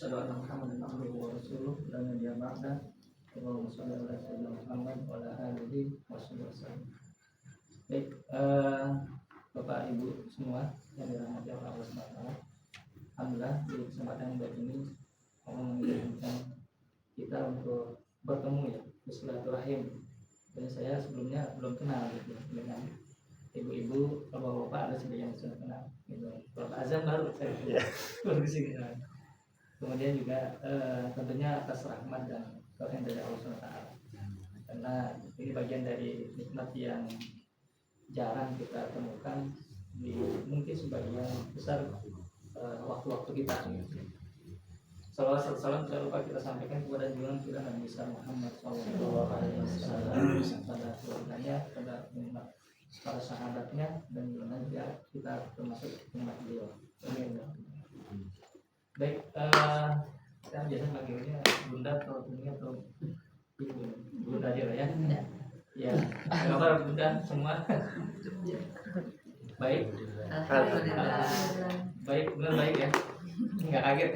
Asyhadu anna Muhammadan abduhu wa rasuluh la nabiyya ba'da. Allahumma shalli ala sayyidina Muhammad wa ala alihi wasallam. Baik, Bapak Ibu semua yang dirahmati Allah Subhanahu wa taala. Alhamdulillah di kesempatan yang baik ini Allah mengizinkan kita untuk bertemu ya, bersilaturahim. Dan saya sebelumnya belum kenal gitu dengan ibu-ibu, bapak-bapak ada sebagian yang sudah kenal gitu. Bapak Azam baru saya baru di sini. Kemudian juga tentunya atas rahmat dan karunia dari Allah SWT, karena ini bagian dari nikmat yang jarang kita temukan di mungkin sebagian besar waktu-waktu kita. Salawat salam jangan lupa kita sampaikan kepada junjungan kita Nabi Muhammad SAW, pada keluarganya, pada umat para sahabatnya, dan juga kita termasuk umat beliau. Amin. Baik, saya biasa manggilnya bunda atau bunda atau ibu, bunda aja lah ya. Ya, kabar bunda semua. Baik, baik, benar baik ya. Nggak kaget,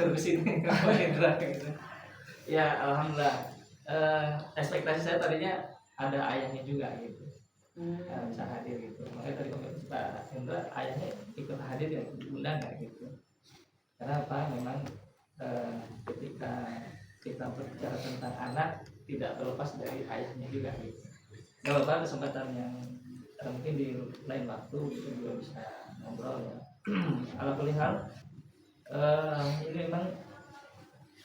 suruh kesini gitu. Ya, alhamdulillah. Ekspektasi saya tadinya ada ayahnya juga gitu, bisa hadir gitu. Makanya tadi Pak Hendra ayahnya ikut hadir ya, bunda nggak gitu. Karena apa? Memang ketika kita berbicara tentang anak tidak terlepas dari ayahnya juga gitu. Gak apa-apa, kesempatan yang mungkin di lain waktu gitu juga bisa ngobrol ya. Alhamdulillah, ini memang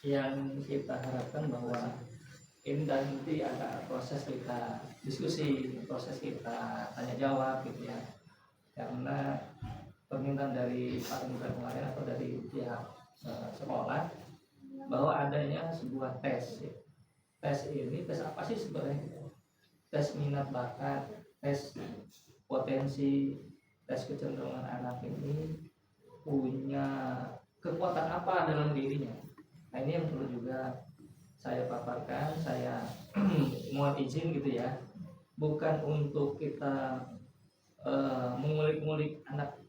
yang kita harapkan bahwa ini nanti ada proses kita diskusi, proses kita tanya jawab gitu ya. Karena permintaan dari Pak Indra kemarin atau dari pihak sekolah bahwa adanya sebuah tes. Tes ini tes apa sih sebenarnya? Tes minat bakat, tes potensi, tes kecenderungan anak ini punya kekuatan apa dalam dirinya. Nah, ini yang perlu juga saya paparkan, saya mohon izin gitu ya. Bukan untuk kita mengulik-ngulik anaknya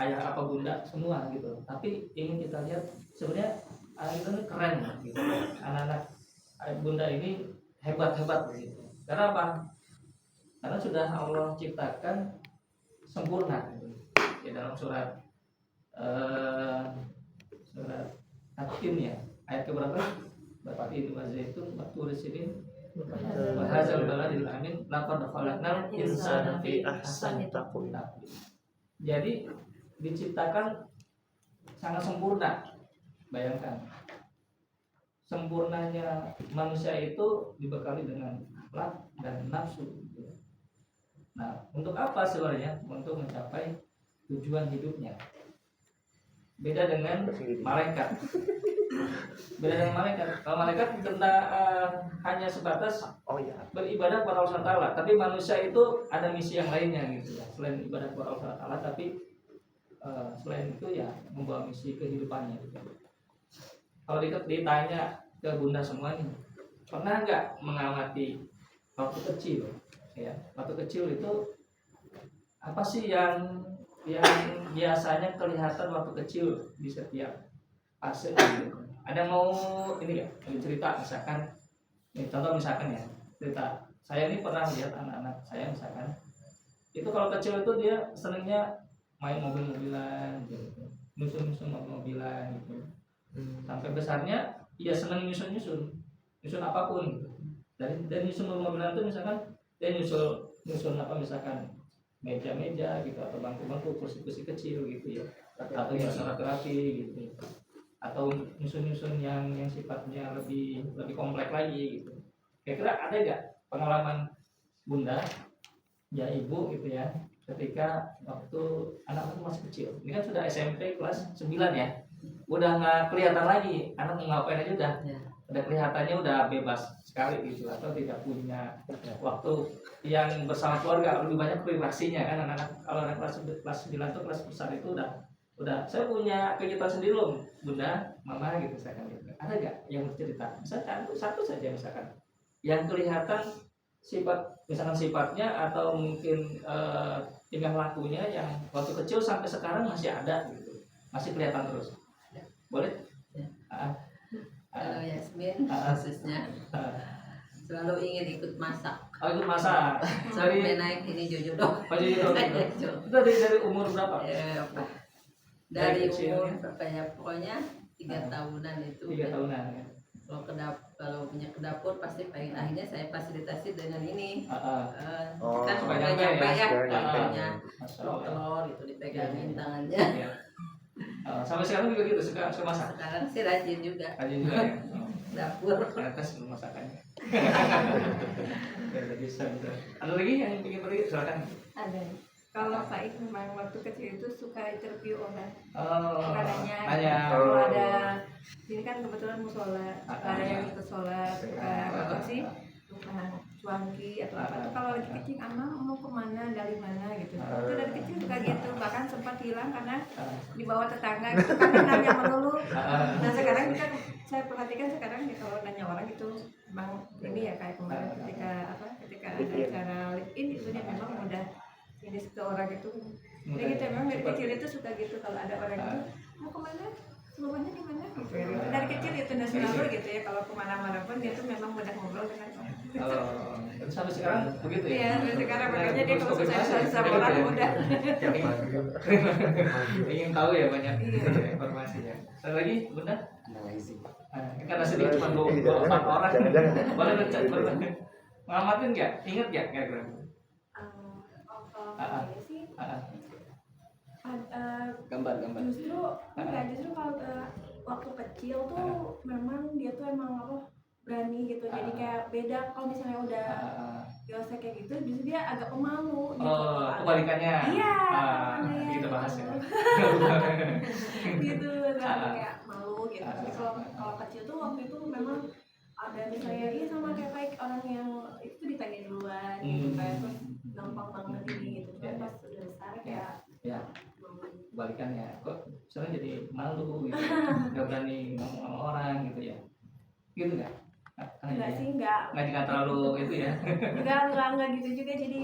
ayah apa bunda semua gitu, tapi ingin kita lihat sebenarnya anak itu keren gitu. Anak-anak ayah bunda ini hebat-hebat gitu. Karena apa? Karena sudah Allah ciptakan sempurna gitu. Ya, dalam surat At-Tin ya, ayat keberapa? Bapak itu Zaitun Batur Sirin Bahazal Baladil Amin laqad khalaqnal insana fi ahsani taqwim. Jadi diciptakan sangat sempurna. Bayangkan, sempurnanya manusia itu dibekali dengan akhlak dan nafsu. Nah, untuk apa sebenarnya? Untuk mencapai tujuan hidupnya. Beda dengan malaikat. Beda dengan malaikat. Kalau malaikat kita hanya sebatas beribadah kepada Allah Taala, tapi manusia itu ada misi yang lainnya gitu ya. Selain ibadah kepada Allah Taala, tapi selain itu ya membawa misi kehidupannya gitu. Kalau ditanya ke bunda semua nih, pernah nggak mengamati waktu kecil? Ya, waktu kecil itu apa sih yang biasanya kelihatan waktu kecil di setiap fase gitu. Ada mau ini ya, cerita misalkan, nih contoh misalkan ya, cerita saya ini pernah lihat anak-anak saya misalkan, itu kalau kecil itu dia senangnya main mobil-mobilan gitu, nyusun-nyusun mobil-mobilan gitu. Sampai besarnya dia senang nyusun apapun gitu. Dari nyusun mobil-mobilan itu misalkan dia nyusun apa misalkan meja-meja gitu, atau bangku-bangku, kursi-kursi kecil gitu ya, atau nyusun rapi-rapi gitu, atau nyusun yang sifatnya lebih kompleks lagi gitu. Kira-kira ada nggak pengalaman bunda ya ibu gitu ya, ketika waktu anak masih kecil, ini kan sudah SMP kelas 9 ya, udah nggak kelihatan lagi anak mau ngapain aja udah kelihatannya udah bebas sekali gitu, atau tidak punya waktu yang bersama keluarga, lebih banyak privasinya kan anak-anak. Kalau anak kelas 9 tuh kelas besar itu udah saya punya kegiatan sendiri loh bunda, mama gitu misalkan gitu. Ada nggak yang bercerita misalkan satu saja misalkan yang kelihatan misalkan sifatnya atau mungkin tingkah lakunya yang waktu kecil sampai sekarang masih ada gitu, masih kelihatan terus? Boleh? Amin khususnya selalu ingin ikut masak. Oh, ikut masak. Sampai naik ini Jojo dong. Oh, Jojo. Itu dari umur berapa? Dari umur berapa ya? Pokoknya 3 tahunan itu. 3 tahunan ya. Kalau punya ke dapur pasti pengen, akhirnya saya fasilitasi dengan ini. Kan supaya supaya nyampe ya, nyampe. telur itu dipegangin Iya. tangannya. Iya. Sampai sekarang juga gitu suka masak. Sekarang sih rajin juga Rajin juga ya. dapur. Ternyata sebelum masakannya. Ya, udah bisa gitu. Ada lagi yang ingin pergi? Silakan. Ada. Kalau Faik memang waktu kecil itu suka interview orang. Oh, Suka nanya. nanya. Kalau ada, ini kan kebetulan mau sholat, ada yang ikut sholat, suka apa sih? Cuanki atau apa tuh kalau lagi kecil anak mau kemana dari mana gitu itu dari kecil juga gitu, bahkan sempat hilang karena dibawa tetangga gitu karena nanya melulu. Nah sekarang juga saya perhatikan sekarang ya kalau nanya orang itu memang ini ya kayak kemarin ketika ada acara live in itu dia memang mudah ini ke orang itu jadi gitu memang dari kecil itu suka gitu kalau ada orang itu mau kemana rumahnya di mana gitu. Dari kecil itu udah selalu gitu ya kalau kemana-mana pun dia tuh memang mudah ngobrol dengan orang. Sampai sekarang begitu ya? Iya, sampai sekarang makanya dia kalau saya sama orang mudah. Ingin tahu ya banyak informasi ya. Ada lagi Bunda? Karena sedikit cuma 24 orang. Boleh ngechat, boleh ngamatin nggak? Ingat nggak kira-kira? Sih Gambar. justru kalau waktu kecil tuh memang dia tuh emang berani gitu, jadi kayak beda kalau misalnya udah dewasa kayak gitu justru dia agak pemalu gitu. Kebalikannya. Iya, kita bahas ya. gitu kayak malu gitu. Tapi kalau kecil tuh waktu itu memang ada misalnya dia sama kayak baik orang yang itu ditanya duluan gitu kayak terus gampang banget ini gitu. Tapi pas udah besar kayak ya kebalikannya kok misalnya jadi malu gitu, nggak berani ngomong sama orang gitu ya, gitu nggak? enggak sih enggak terlalu itu ya. enggak gitu juga, jadi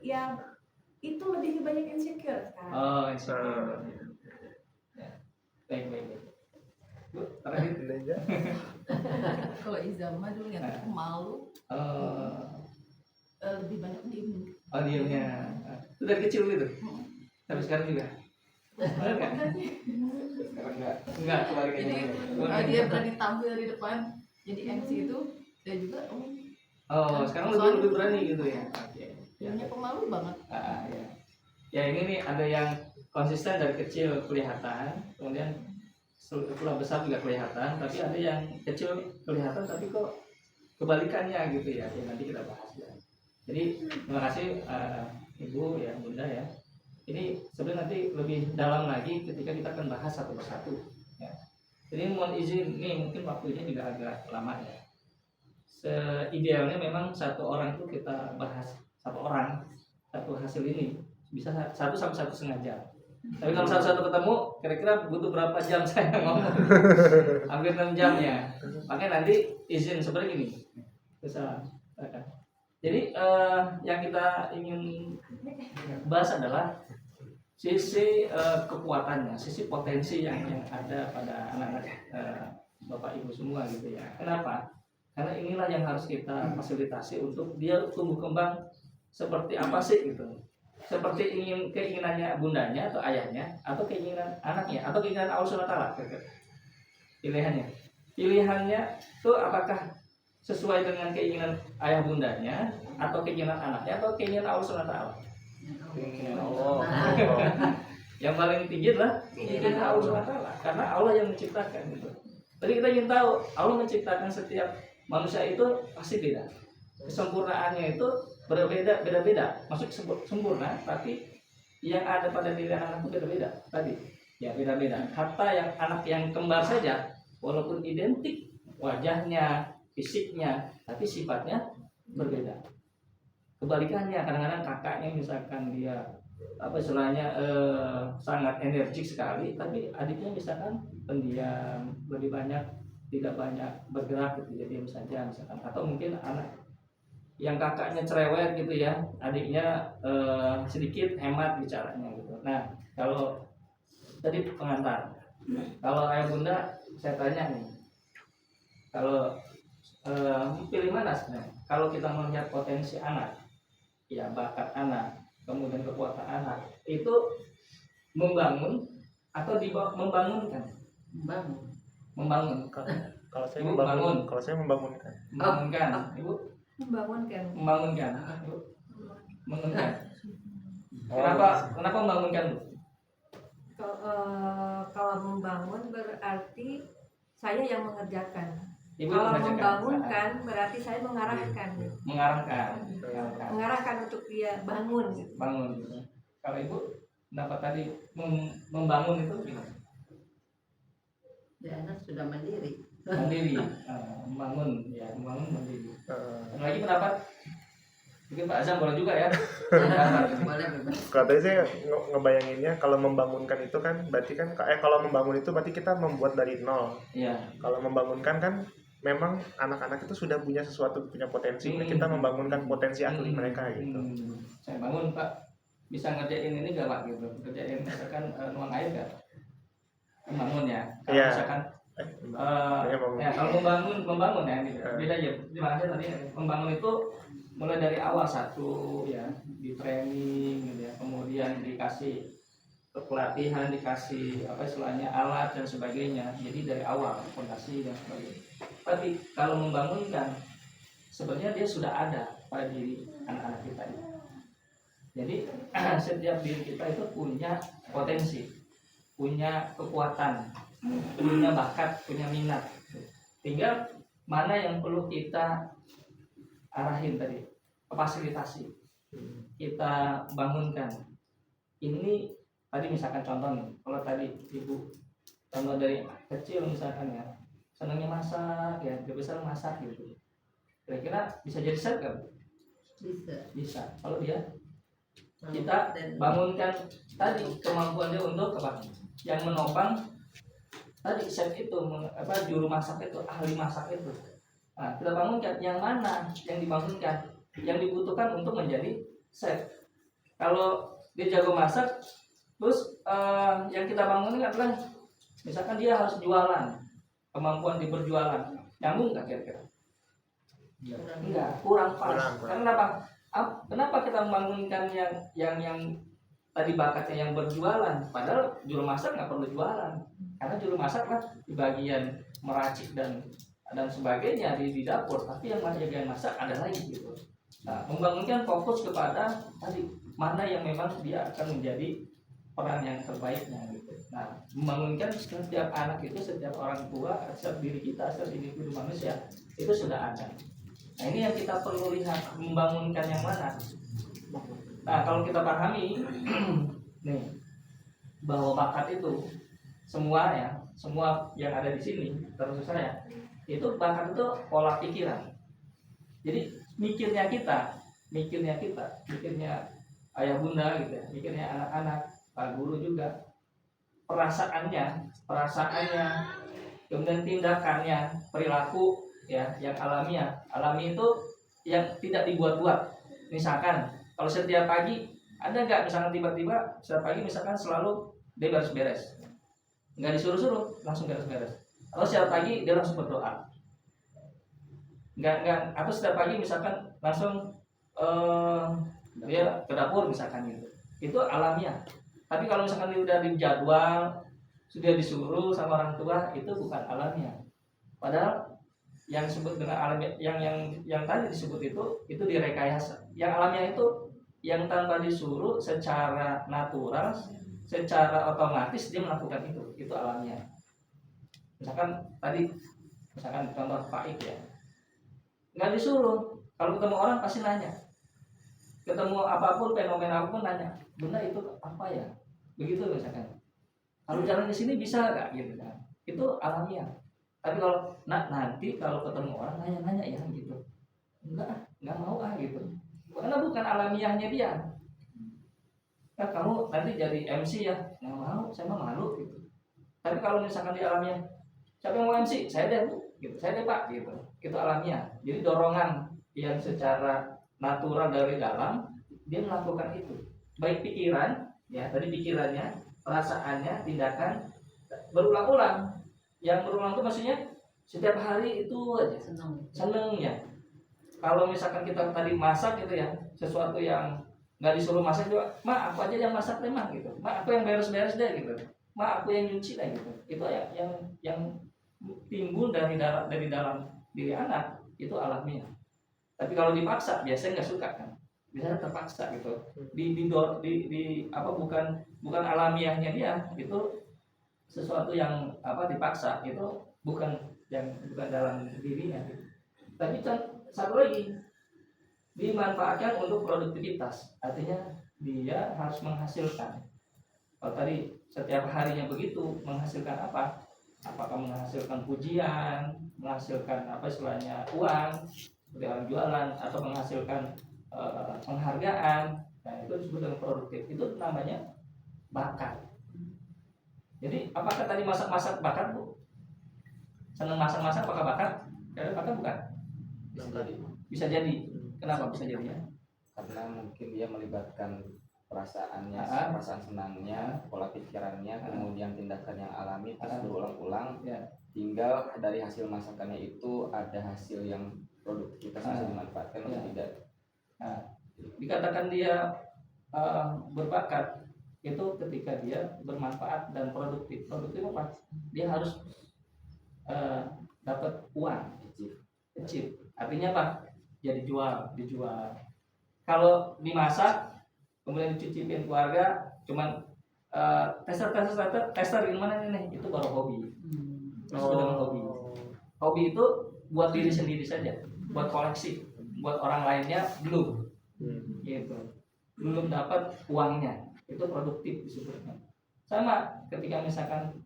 ya itu lebih banyak insecure kan. Insecure ya. Baik Bu, terakhir Kalau Izama dulu yang malu lebih banyak diem. Diemnya itu dari kecil gitu tapi sekarang juga benar nggak? Enggak Jadi dia berani tampil di depan jadi MC itu dia juga sekarang lebih berani gitu ya. Dia pemalu banget. Ya ini nih ada yang konsisten dari kecil kelihatan, kemudian setelah besar juga kelihatan, tapi ada yang kecil kelihatan tapi kok kebalikannya gitu ya. Nanti kita bahas ya. Jadi terima kasih Ibu ya, Bunda ya. Ini sebenarnya nanti lebih dalam lagi ketika kita akan bahas satu persatu ya. Jadi mohon izin nih, mungkin waktunya juga agak lama ya. Seidealnya memang satu orang itu kita bahas satu hasil ini bisa 1 sampai 1,5 jam. Tapi kalau satu-satu ketemu kira-kira butuh berapa jam saya ngomong? Hampir 6 jam ya. Makanya nanti izin seperti ini bisa. Jadi yang kita ingin bahas adalah sisi kekuatannya, sisi potensi yang ada pada anak-anak Bapak Ibu semua gitu ya. Kenapa? Karena inilah yang harus kita fasilitasi untuk dia tumbuh kembang seperti apa sih gitu. Seperti keinginannya bundanya atau ayahnya, atau keinginan anaknya, atau keinginan Allah SWT. Pilihannya itu apakah sesuai dengan keinginan ayah bundanya, atau keinginan anaknya, atau keinginan Allah SWT. Yang paling tinggi adalah keinginan Allah SWT, karena Allah yang menciptakan gitu. Tadi kita ingin tahu Allah menciptakan setiap manusia itu pasti beda. Kesempurnaannya itu beda-beda. Maksud sempurna, tapi yang ada pada diri anak itu beda-beda. Tadi ya beda-beda. Hatta yang anak yang kembar saja, walaupun identik wajahnya, fisiknya, tapi sifatnya berbeda. Kebalikannya, kadang-kadang kakaknya misalkan dia sangat energik sekali, tapi adiknya misalkan pendiam, lebih banyak tidak banyak bergerak gitu, jadi diam saja misalkan. Atau mungkin anak yang kakaknya cerewet gitu ya, adiknya sedikit hemat bicaranya gitu. Nah kalau tadi pengantar, kalau ayah bunda saya tanya nih, Kalau pilih mana sebenarnya? Kalau kita melihat potensi anak, ya bakat anak, kemudian kekuatan anak, itu membangun atau membangunkan? Membangun. Kalau saya Ibu membangun, bangun. kalau saya membangunkan. Membangunkan. Ibu Membangunkan. membangunkan. Ibu membangunkan. Oh, Kenapa membangunkan, Bu? Kalau membangun berarti saya yang mengerjakan. Ibu Kalau mengerjakan. membangunkan berarti saya mengarahkan. Mengarahkan untuk dia bangun. Bangun. Kalau Ibu pendapat tadi membangun itu gimana? Ya, anak sudah mandiri. Mandiri. Membangun mandiri. Ada lagi pendapat? Mungkin Pak Azam boleh juga ya. Boleh bebas. Kalau tadi saya ngebayanginnya kalau membangunkan itu kan berarti kan kalau membangun itu berarti kita membuat dari nol. Iya. Kalau membangunkan kan memang anak-anak itu sudah punya sesuatu, punya potensi, kita membangunkan potensi asli mereka gitu. Saya bangun Pak, bisa ngerjain ini gak Pak gitu, ngerjain misalkan nuang air gak? Membangun ya. Kalau Iya. misalkan ya kalau membangun ya beda aja. Terima kasih tadi membangun itu mulai dari awal satu ya, di training gitu ya, kemudian dikasih pelatihan, dikasih apa istilahnya alat dan sebagainya. Jadi dari awal fondasi dan sebagainya. Tapi kalau membangunkan sebenarnya dia sudah ada pada diri anak-anak kita. Jadi setiap diri kita itu punya potensi, punya kekuatan, punya bakat, punya minat. Tinggal mana yang perlu kita arahin tadi, fasilitasi, kita bangunkan. Ini tadi misalkan contoh nih, kalau tadi Ibu contoh dari kecil misalkan ya, senangnya masak ya, dia besar masak gitu. Kira-kira bisa jadi chef kan? Bisa. Kalau dia kita bangunkan tadi kemampuan dia untuk apa? Yang menopang tadi chef itu, juru masak itu, ahli masak itu. Nah, kita bangunkan yang mana yang dibangunkan, yang dibutuhkan untuk menjadi chef. Kalau dia jago masak, terus yang kita bangunkan adalah misalkan dia harus jualan, kemampuan di berjualan, nyambung nggak kira-kira? Enggak, kurang pas. Karena kenapa kita membangunkan yang tadi bakatnya yang berjualan, padahal juru masak nggak perlu jualan, karena juru masak lah di bagian meracik dan sebagainya di dapur, tapi yang bagian masak ada lagi gitu. Nah, membangunkan fokus kepada tadi mana yang memang dia akan menjadi peran yang terbaiknya gitu. Nah, membangunkan setiap anak itu, setiap orang tua, setiap diri kita, setiap individu manusia itu sudah ada. Nah, ini yang kita perlu lihat, membangunkan yang mana. Nah, kalau kita pahami nih bahwa bakat itu semua yang ada di sini, termasuk saya, itu bakat itu pola pikiran. Jadi mikirnya ayah bunda gitu ya, mikirnya anak-anak, pak guru juga, perasaannya, kemudian tindakannya, perilaku ya yang alami itu yang tidak dibuat-buat. Misalkan kalau setiap pagi ada nggak misalkan tiba-tiba setiap pagi misalkan selalu dia beres-beres, nggak disuruh-suruh langsung beres-beres, atau setiap pagi dia langsung berdoa, nggak atau setiap pagi misalkan langsung dia ke dapur misalkan gitu, itu alamiah. Tapi kalau misalkan dia udah dijadwal, sudah disuruh sama orang tua, itu bukan alamiah. Padahal yang disebut dengan alamiah, yang tadi disebut itu direkayasa. Yang alamiah itu yang tanpa disuruh, secara natural, secara otomatis dia melakukan itu alamiah. Misalkan contoh Faik ya, nggak disuruh, kalau ketemu orang pasti nanya, ketemu apapun, fenomena apapun nanya, bunda itu apa ya, begitu misalkan. Kalau jalan di sini bisa nggak gitu kan, itu alamiah. Tapi kalau nanti kalau ketemu orang nanya ya gitu, nggak mau gitu, karena bukan alamiahnya dia. Nah, kamu nanti jadi MC ya, nggak mau, saya mah malu gitu. Tapi kalau misalkan di alamiah, siapa yang mau MC? Saya deh Bu, gitu. Saya deh Pak, gitu. Itu alamiah. Jadi dorongan yang secara natural dari dalam dia melakukan itu. Baik pikiran, ya tadi pikirannya, perasaannya, tindakan berulang-ulang. Yang berulang itu maksudnya setiap hari itu aja senengnya. Kalau misalkan kita tadi masak gitu ya, sesuatu yang nggak disuruh masak juga, mak aku aja yang masak deh mak gitu, mak aku yang beres-beres deh gitu, mak aku yang nyuci deh gitu. Itu ya yang timbul dari dalam diri anak itu alamiah. Tapi kalau dipaksa biasanya nggak suka kan, biasanya terpaksa gitu. Di apa bukan alamiahnya dia, itu sesuatu yang apa dipaksa, itu bukan dalam dirinya gitu. Tapi satu lagi, dimanfaatkan untuk produktivitas, artinya dia harus menghasilkan. Kalau tadi setiap harinya begitu, menghasilkan apa? Apakah menghasilkan pujian, menghasilkan apa istilahnya uang seperti orang jualan, atau menghasilkan penghargaan. Nah itu disebut dengan produktif. Itu namanya bakat. Jadi apakah tadi masak-masak bakat, Bu? Senang masak-masak apakah bakat? Karena bakat bukan? Bisa jadi. Kenapa bisa jadi ya? Karena mungkin dia melibatkan perasaannya, perasaan senangnya, pola pikirannya, kemudian tindakan yang alami terus berulang-ulang. Ya. Tinggal dari hasil masakannya itu ada hasil yang produktivitas bisa dimanfaatkan atau tidak. Nah, dikatakan dia berbakat itu ketika dia bermanfaat dan produktif. Produktif apa? Dia harus dapat uang, kecil. Artinya apa? Jadi dijual. Kalau dimasak kemudian dicicipin keluarga, cuman tester gimana nih, itu baru hobi. Itu sudah hobi. Hobi itu buat diri sendiri saja, buat koleksi, buat orang lainnya belum. Gitu. Belum dapat uangnya, itu produktif disebutnya. Sama ketika misalkan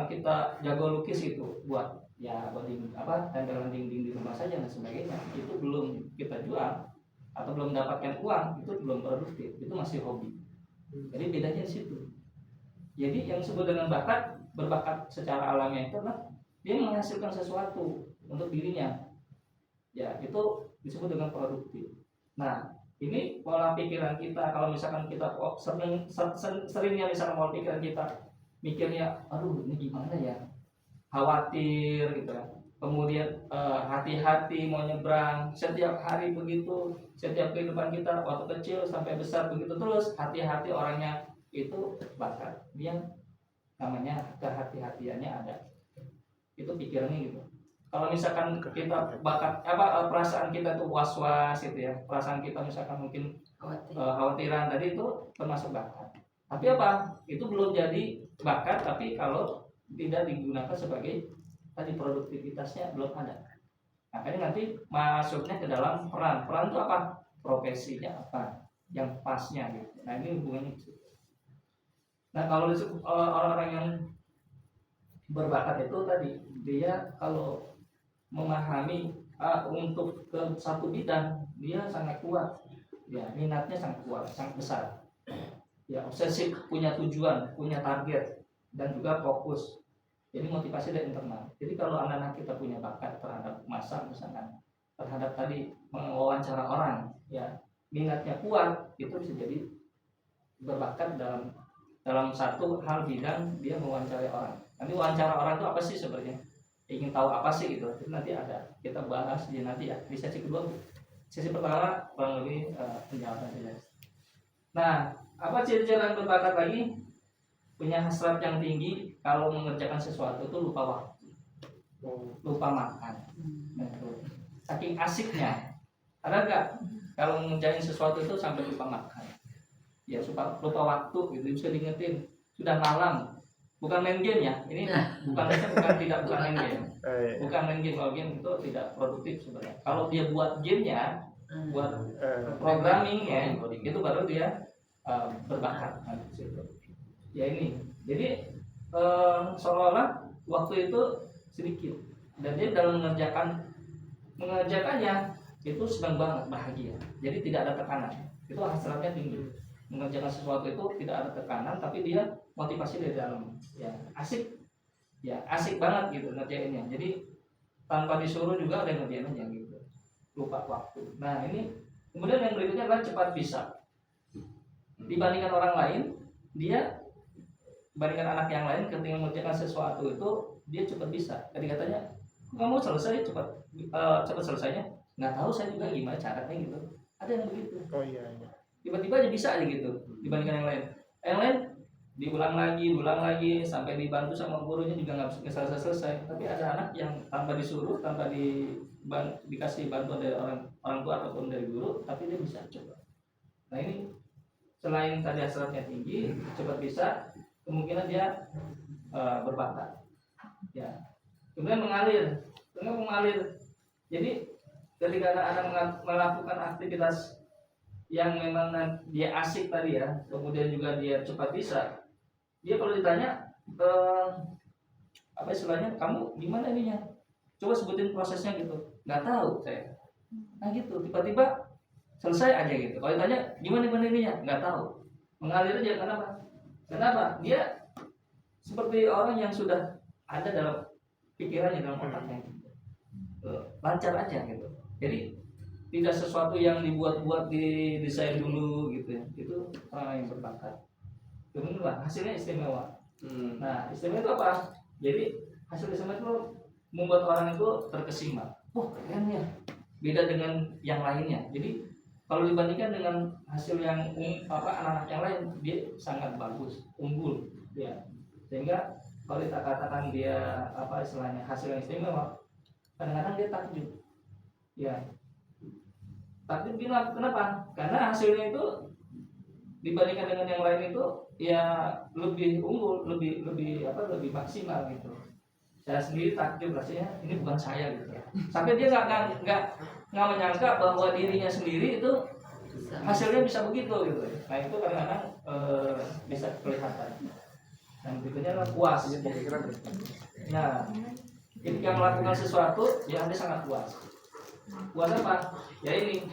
kita jago lukis itu buat tempelan dinding di rumah saja dan sebagainya, itu belum kita jual atau belum mendapatkan uang, itu belum produktif, itu masih hobi. Jadi bedanya di situ. Jadi yang disebut dengan berbakat secara alamiah itu adalah dia menghasilkan sesuatu untuk dirinya. Ya, itu disebut dengan produktif. Nah, ini pola pikiran kita, kalau misalkan kita seringnya misalkan pola pikiran kita mikirnya, aduh ini gimana ya, khawatir gitu ya, kemudian hati-hati mau nyebrang, setiap hari begitu, setiap kehidupan kita waktu kecil sampai besar begitu terus, hati-hati orangnya, itu bakat dia, namanya kehati-hatiannya ada, itu pikirannya gitu. Kalau misalkan kita bakat perasaan kita tuh was-was gitu ya, perasaan kita misalkan mungkin khawatiran tadi, itu termasuk bakat. Tapi apa? Itu belum jadi bakat, tapi kalau tidak digunakan sebagai tadi produktivitasnya belum ada. Makanya nanti masuknya ke dalam peran. Peran itu apa? Profesinya apa? Yang pasnya gitu. Nah ini hubungannya. Nah kalau orang-orang yang berbakat itu tadi, dia kalau memahami untuk ke satu bidang, dia sangat kuat. Ya, minatnya sangat kuat, sangat besar. Ya, obsesif, punya tujuan, punya target, dan juga fokus. Jadi motivasi dari internal. Jadi kalau anak-anak kita punya bakat terhadap masak misalkan, terhadap tadi mewawancara orang, ya minatnya kuat, itu bisa jadi berbakat dalam satu hal bidang, dia mewawancarai orang. Nanti wawancara orang itu apa sih sebenarnya? Ingin tahu apa sih gitu? Itu nanti ada kita bahas di nanti ya di sesi kedua. Sesi pertama kurang lebih penjelasan saja. Nah, apa ciri-ciri berbakat lagi? Punya hasrat yang tinggi, kalau mengerjakan sesuatu itu lupa waktu, lupa makan. Nah, saking asiknya, ada nggak kalau mengerjain sesuatu itu sampai lupa makan? Ya lupa waktu gitu, bisa diingetin sudah malam. Bukan main game ya, ini bukan main game, bukan main game. Kalau game itu tidak produktif sebenarnya. Kalau dia buat gamenya, buat programming ya, itu baru dia berbakat. Ya ini, jadi seolah-olah waktu itu sedikit, dan dia dalam mengerjakannya itu senang banget, bahagia. Jadi tidak ada tekanan, itu hasratnya tinggi. Mengerjakan sesuatu itu tidak ada tekanan, tapi dia motivasi dari dalam, ya asik banget gitu ngerjainnya. Jadi tanpa disuruh juga ada ngerjain aja gitu, lupa waktu. Nah ini kemudian yang berikutnya adalah cepat bisa. Dibandingkan orang lain, dibandingkan anak yang lain, ketika mengerjakan sesuatu itu dia cepat bisa. Tadi katanya kamu selesai cepat cepat selesainya, nggak tahu saya juga gimana caranya gitu. Ada yang begitu. Oh iya, iya. Tiba-tiba aja bisa aja gitu dibandingkan yang lain. Yang lain diulang lagi sampai dibantu sama gurunya juga nggak selesai. Tapi ada anak yang tanpa disuruh, tanpa dikasih bantuan dari orang tua ataupun dari guru, tapi dia bisa coba. Nah ini selain tadi hasratnya tinggi, cepat bisa, kemungkinan dia berbakat. Ya. Kemudian mengalir. Jadi ketika anak melakukan aktivitas yang memang dia asik tadi ya, kemudian juga dia cepat bisa, dia kalau ditanya apa istilahnya, kamu gimana ininya, coba sebutin prosesnya gitu, nggak tahu saya. Nah gitu, tiba-tiba selesai aja gitu. Kalau ditanya gimana ininya, nggak tahu, mengalir aja. Kenapa? Dia seperti orang yang sudah ada dalam pikirannya, dalam otaknya gitu. Lancar aja gitu. Jadi tidak sesuatu yang dibuat-buat, didesain dulu gitu ya. Itu orang yang berbakat. Kemudian hasilnya istimewa. Nah istimewa itu apa? Jadi hasil istimewa itu membuat orang itu terkesima. Wah keren ya, beda dengan yang lainnya. Jadi kalau dibandingkan dengan hasil yang anak-anak yang lain, dia sangat bagus, unggul ya. Sehingga kalau kita katakan dia apa istilahnya hasil yang istimewa, kadang-kadang dia takjub ya. Takjub kenapa? Karena hasilnya itu dibandingkan dengan yang lain itu ya lebih unggul, lebih maksimal gitu. Saya sendiri takjub rasanya, ini bukan saya gitu ya. Sampai dia nggak menyangka bahwa dirinya sendiri itu hasilnya bisa begitu gitu. Nah itu kadang-kadang bisa kelihatan. Dan berikutnya adalah puas. Nah, ketika melakukan sesuatu, ya Anda sangat puas. Puas apa? Ya ini,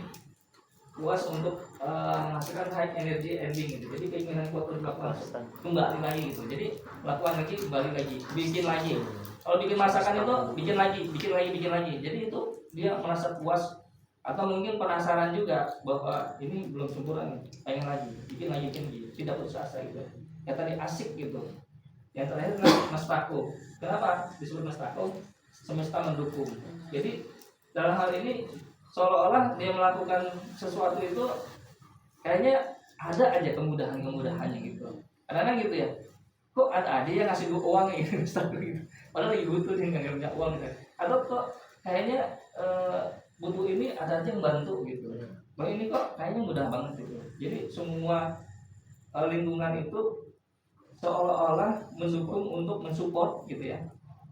puas untuk menghasilkan high energy ending gitu. Jadi keinginan kuat untuk melakukan kembali lagi gitu. Jadi lakukan lagi, kembali lagi, bikin lagi. Kalau bikin masakan itu bikin lagi. Jadi itu dia merasa puas, atau mungkin penasaran juga bahwa ini belum sempurna nih, pengen lagi, bikin lagi, tidak putus asa gitu. Ya tadi asik gitu. Yang terakhir adalah mastako. Kenapa disebut mastako? Semesta mendukung. Jadi dalam hal ini seolah-olah dia melakukan sesuatu itu kayaknya ada aja kemudahannya gitu. Kadang-kadang gitu ya. Kok ada aja yang ngasih uang gitu, gitu. Padahal lagi butuh dia nggak punya uang gitu. Atau kok kayaknya butuh ini ada aja yang bantu gitu. Bang ini kok kayaknya mudah banget gitu. Jadi semua lingkungan itu seolah-olah mendukung untuk mensupport gitu ya,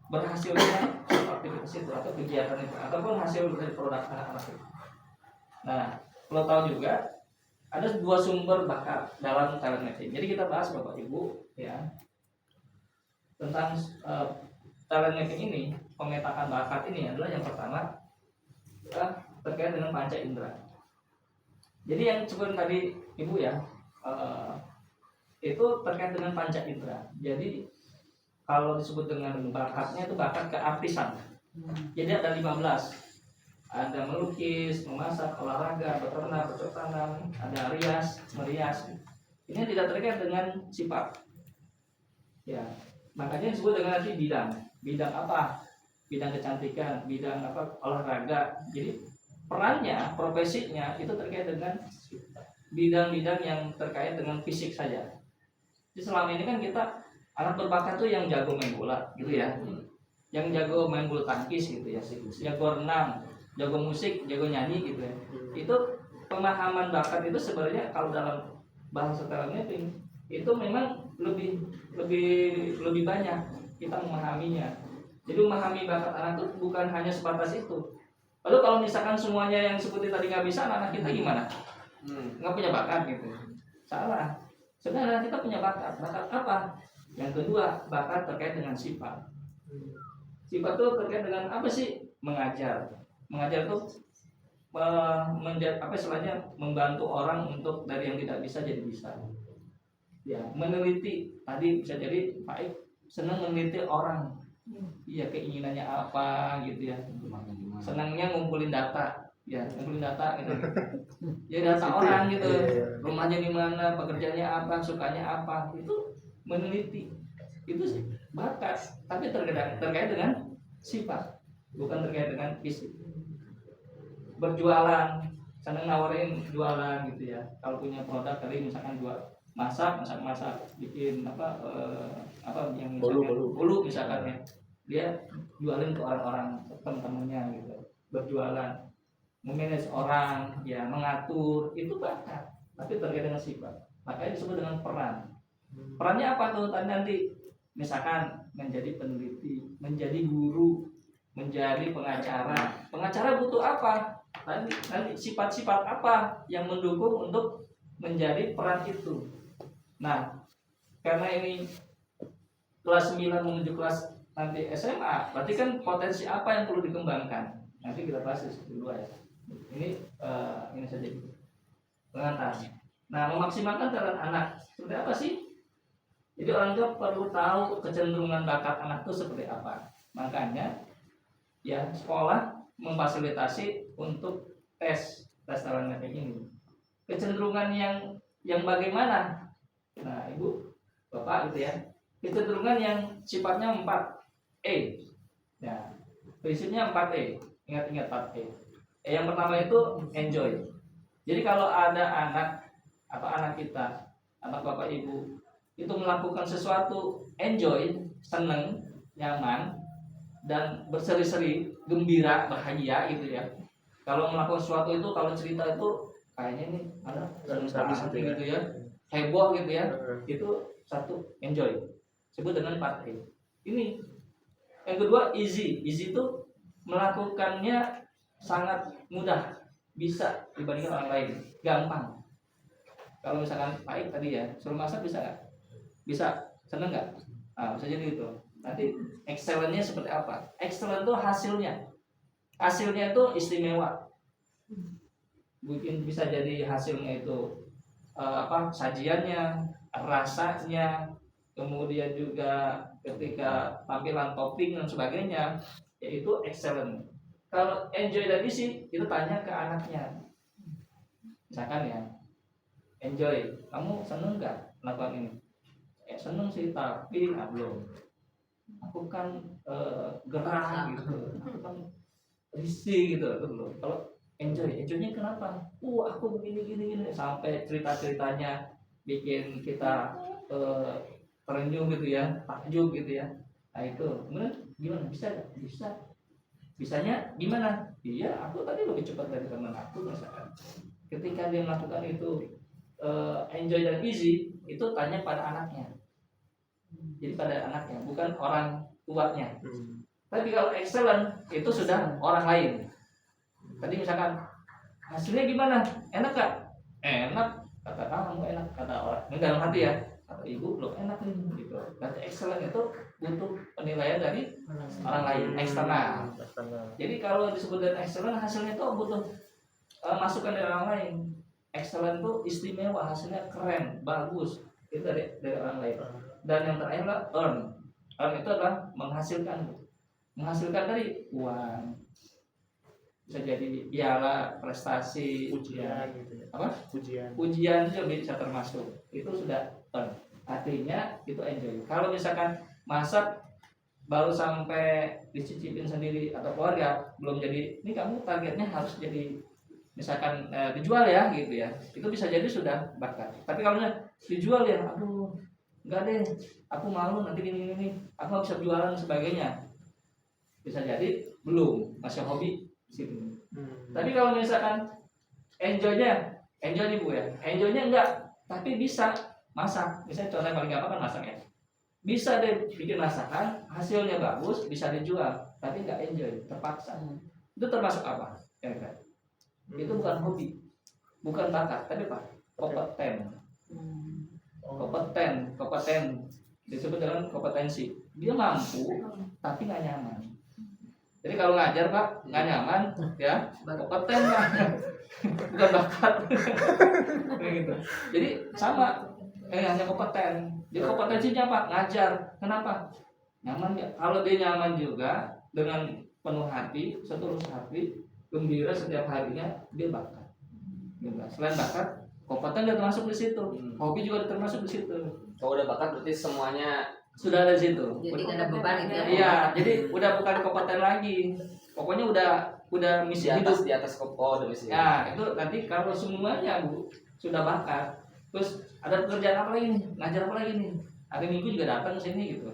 berhasilnya aktivitas itu atau kegiatan itu ataupun hasil dari produk anak-anak itu. Nah, kalau tahu juga ada dua sumber bakat dalam talent mapping. Jadi kita bahas Bapak Ibu ya tentang talent mapping ini, pemetakan bakat ini adalah yang pertama terkait dengan panca indera. Jadi yang sebelum tadi Ibu ya itu terkait dengan panca indera. Jadi kalau disebut dengan bakatnya itu bakat keartisan. Jadi ada 15. Ada melukis, memasak, olahraga, beternak, bercocok tanam, ada merias. Ini tidak terkait dengan sifat. Ya, makanya disebut dengan nanti bidang. Bidang apa? Bidang kecantikan, bidang apa? Olahraga. Jadi perannya, profesinya itu terkait dengan bidang-bidang yang terkait dengan fisik saja. Jadi selama ini kan kita anak berbakat tuh yang jago main bola gitu ya, yang jago main bulu tangkis gitu ya, jago renang, jago musik, jago nyanyi gitu ya. Itu pemahaman bakat itu sebenarnya kalau dalam bahasa talent mapping itu memang lebih banyak kita memahaminya. Jadi memahami bakat anak itu bukan hanya sebatas itu. Lalu kalau misalkan semuanya yang seperti tadi nggak bisa, anak kita gimana? Nggak punya bakat gitu. Salah. Sebenarnya kita punya bakat. Bakat apa? Yang kedua, bakat terkait dengan sifat. Sifat itu terkait dengan apa sih? Mengajar. Mengajar itu membantu orang untuk dari yang tidak bisa jadi bisa. Ya, meneliti. Tadi bisa jadi Pak senang meneliti orang. Iya, keinginannya apa gitu ya. Senangnya ngumpulin data. Ya, ngumpulin data gitu. Ya data orang gitu. Rumahnya di mana, pekerjaannya apa, sukanya apa. Itu meneliti. Itu sih bakat, tapi terkait dengan sifat. bukan terkait dengan fisik. Berjualan, senang nawarin jualan gitu ya. Kalau punya produk tadi misalkan jual masak, bikin apa yang misalkan bolu misalkan ya, dia jualin ke orang-orang teman-temannya gitu. Berjualan, memanage orang, ya mengatur, itu bakat. Tapi terkait dengan sifat, makanya disebut dengan peran. Perannya apa tuh nanti? Misalkan menjadi peneliti, menjadi guru, menjadi pengacara. Pengacara butuh apa? Nanti sifat-sifat apa yang mendukung untuk menjadi peran itu. Nah, karena ini kelas 9 menuju kelas nanti SMA, berarti kan potensi apa yang perlu dikembangkan? Nanti kita bahas dulu ya. Ini saja pengantar. Nah, memaksimalkan talent anak seperti apa sih? Jadi orang tua perlu tahu kecenderungan bakat anak itu seperti apa. Makanya ya sekolah memfasilitasi untuk tes talent mapping ini. Kecenderungan yang bagaimana? Nah, Ibu, Bapak gitu ya. Kecenderungan yang sifatnya 4E. Ya, prinsipnya 4E. Ingat-ingat 4E. Yang pertama itu enjoy. Jadi kalau ada anak kita, anak Bapak Ibu itu melakukan sesuatu enjoy, seneng, nyaman, dan berseri-seri, gembira, bahagia gitu ya. Kalau melakukan sesuatu itu, kalau cerita itu kayaknya ini ada gitu ya, heboh gitu ya, itu satu enjoy, sebut dengan 4E. Ini yang kedua easy itu melakukannya sangat mudah, bisa dibandingkan orang lain, gampang. Kalau misalkan baik tadi ya, suruh masak bisa nggak? Bisa, seneng nggak? Nah, bisa jadi itu. Nanti excellent-nya seperti apa? Excellent itu hasilnya itu istimewa. Mungkin bisa jadi hasilnya itu sajiannya, rasanya, kemudian juga ketika tampilan topping dan sebagainya, yaitu excellent. Kalau enjoy dan easy itu tanya ke anaknya. Misalkan ya, enjoy, kamu seneng nggak melakukan ini? Seneng sih, tapi belum. Aku kan gerah gitu, aku kan risih gitu. Kalau enjoynya kenapa? Aku begini sampai cerita-ceritanya bikin kita terenyuh gitu ya, takjub gitu ya. Nah itu, kemudian gimana? Bisa. Bisanya gimana? Iya, aku tadi lebih cepat dari teman aku misalkan. Ketika dia melakukan itu enjoy dan easy, itu tanya pada anaknya. Jadi pada anaknya, bukan orang tuanya. Tapi kalau excellent itu sudah orang lain. Tadi misalkan hasilnya gimana? Enak gak? Enak, kata kamu enak, kata orang. Ini dalam hati ya, kata ibu belum enak nih gitu. Berarti excellent itu butuh penilaian dari orang lain, eksternal. Jadi kalau disebut dengan excellent, hasilnya itu butuh masukan dari orang lain. Excellent itu istimewa, hasilnya keren, bagus. Itu dari orang lain. Dan yang terakhir adalah earn itu adalah menghasilkan dari uang, bisa jadi piala, prestasi, ujian gitu ya. Apa? Ujian juga bisa termasuk. Itu sudah earn. Artinya itu enjoy. Kalau misalkan masak baru sampai dicicipin sendiri atau keluarga belum jadi, ini kamu targetnya harus jadi misalkan dijual ya gitu ya, itu bisa jadi sudah bakat. Tapi kalau dijual ya, aduh enggak deh, aku malu nanti ini aku nggak bisa jualan sebagainya, bisa jadi belum, masih hobi sini. Tapi kalau misalkan enjoynya Bu ya, enjoynya enggak, tapi bisa masak. Misalnya contoh yang paling gampang kan masak ya, bisa deh bikin masakan, hasilnya bagus, bisa dijual, tapi enggak enjoy, terpaksa. Itu termasuk apa? Itu bukan hobi, bukan bakat, tapi apa? Kompeten disebut dengan kompetensi. Dia mampu tapi nggak nyaman. Jadi kalau ngajar Pak nggak nyaman ya, kompeten Pak, bukan bakat. Gitu. Jadi sama, hanya kompeten. Jadi kompetensinya Pak ngajar. Kenapa? Nyaman ya. Kalau dia nyaman juga dengan penuh hati, setulus hati, gembira setiap harinya, dia bakat. Selain bakat, kompeten dia termasuk di situ, hobi juga termasuk di situ. Kalau udah bakat berarti semuanya sudah ada di situ. Jadi nggak ada beban gitu ya. Iya, jadi udah bukan kompeten lagi. Pokoknya udah misi hidup. Di atas kopo dan misi. Ya, itu nanti kalau semuanya Bu sudah bakat, terus ada pekerjaan apa lagi nih? Ngajar apa lagi nih? Hari Minggu juga datang ke sini gitu.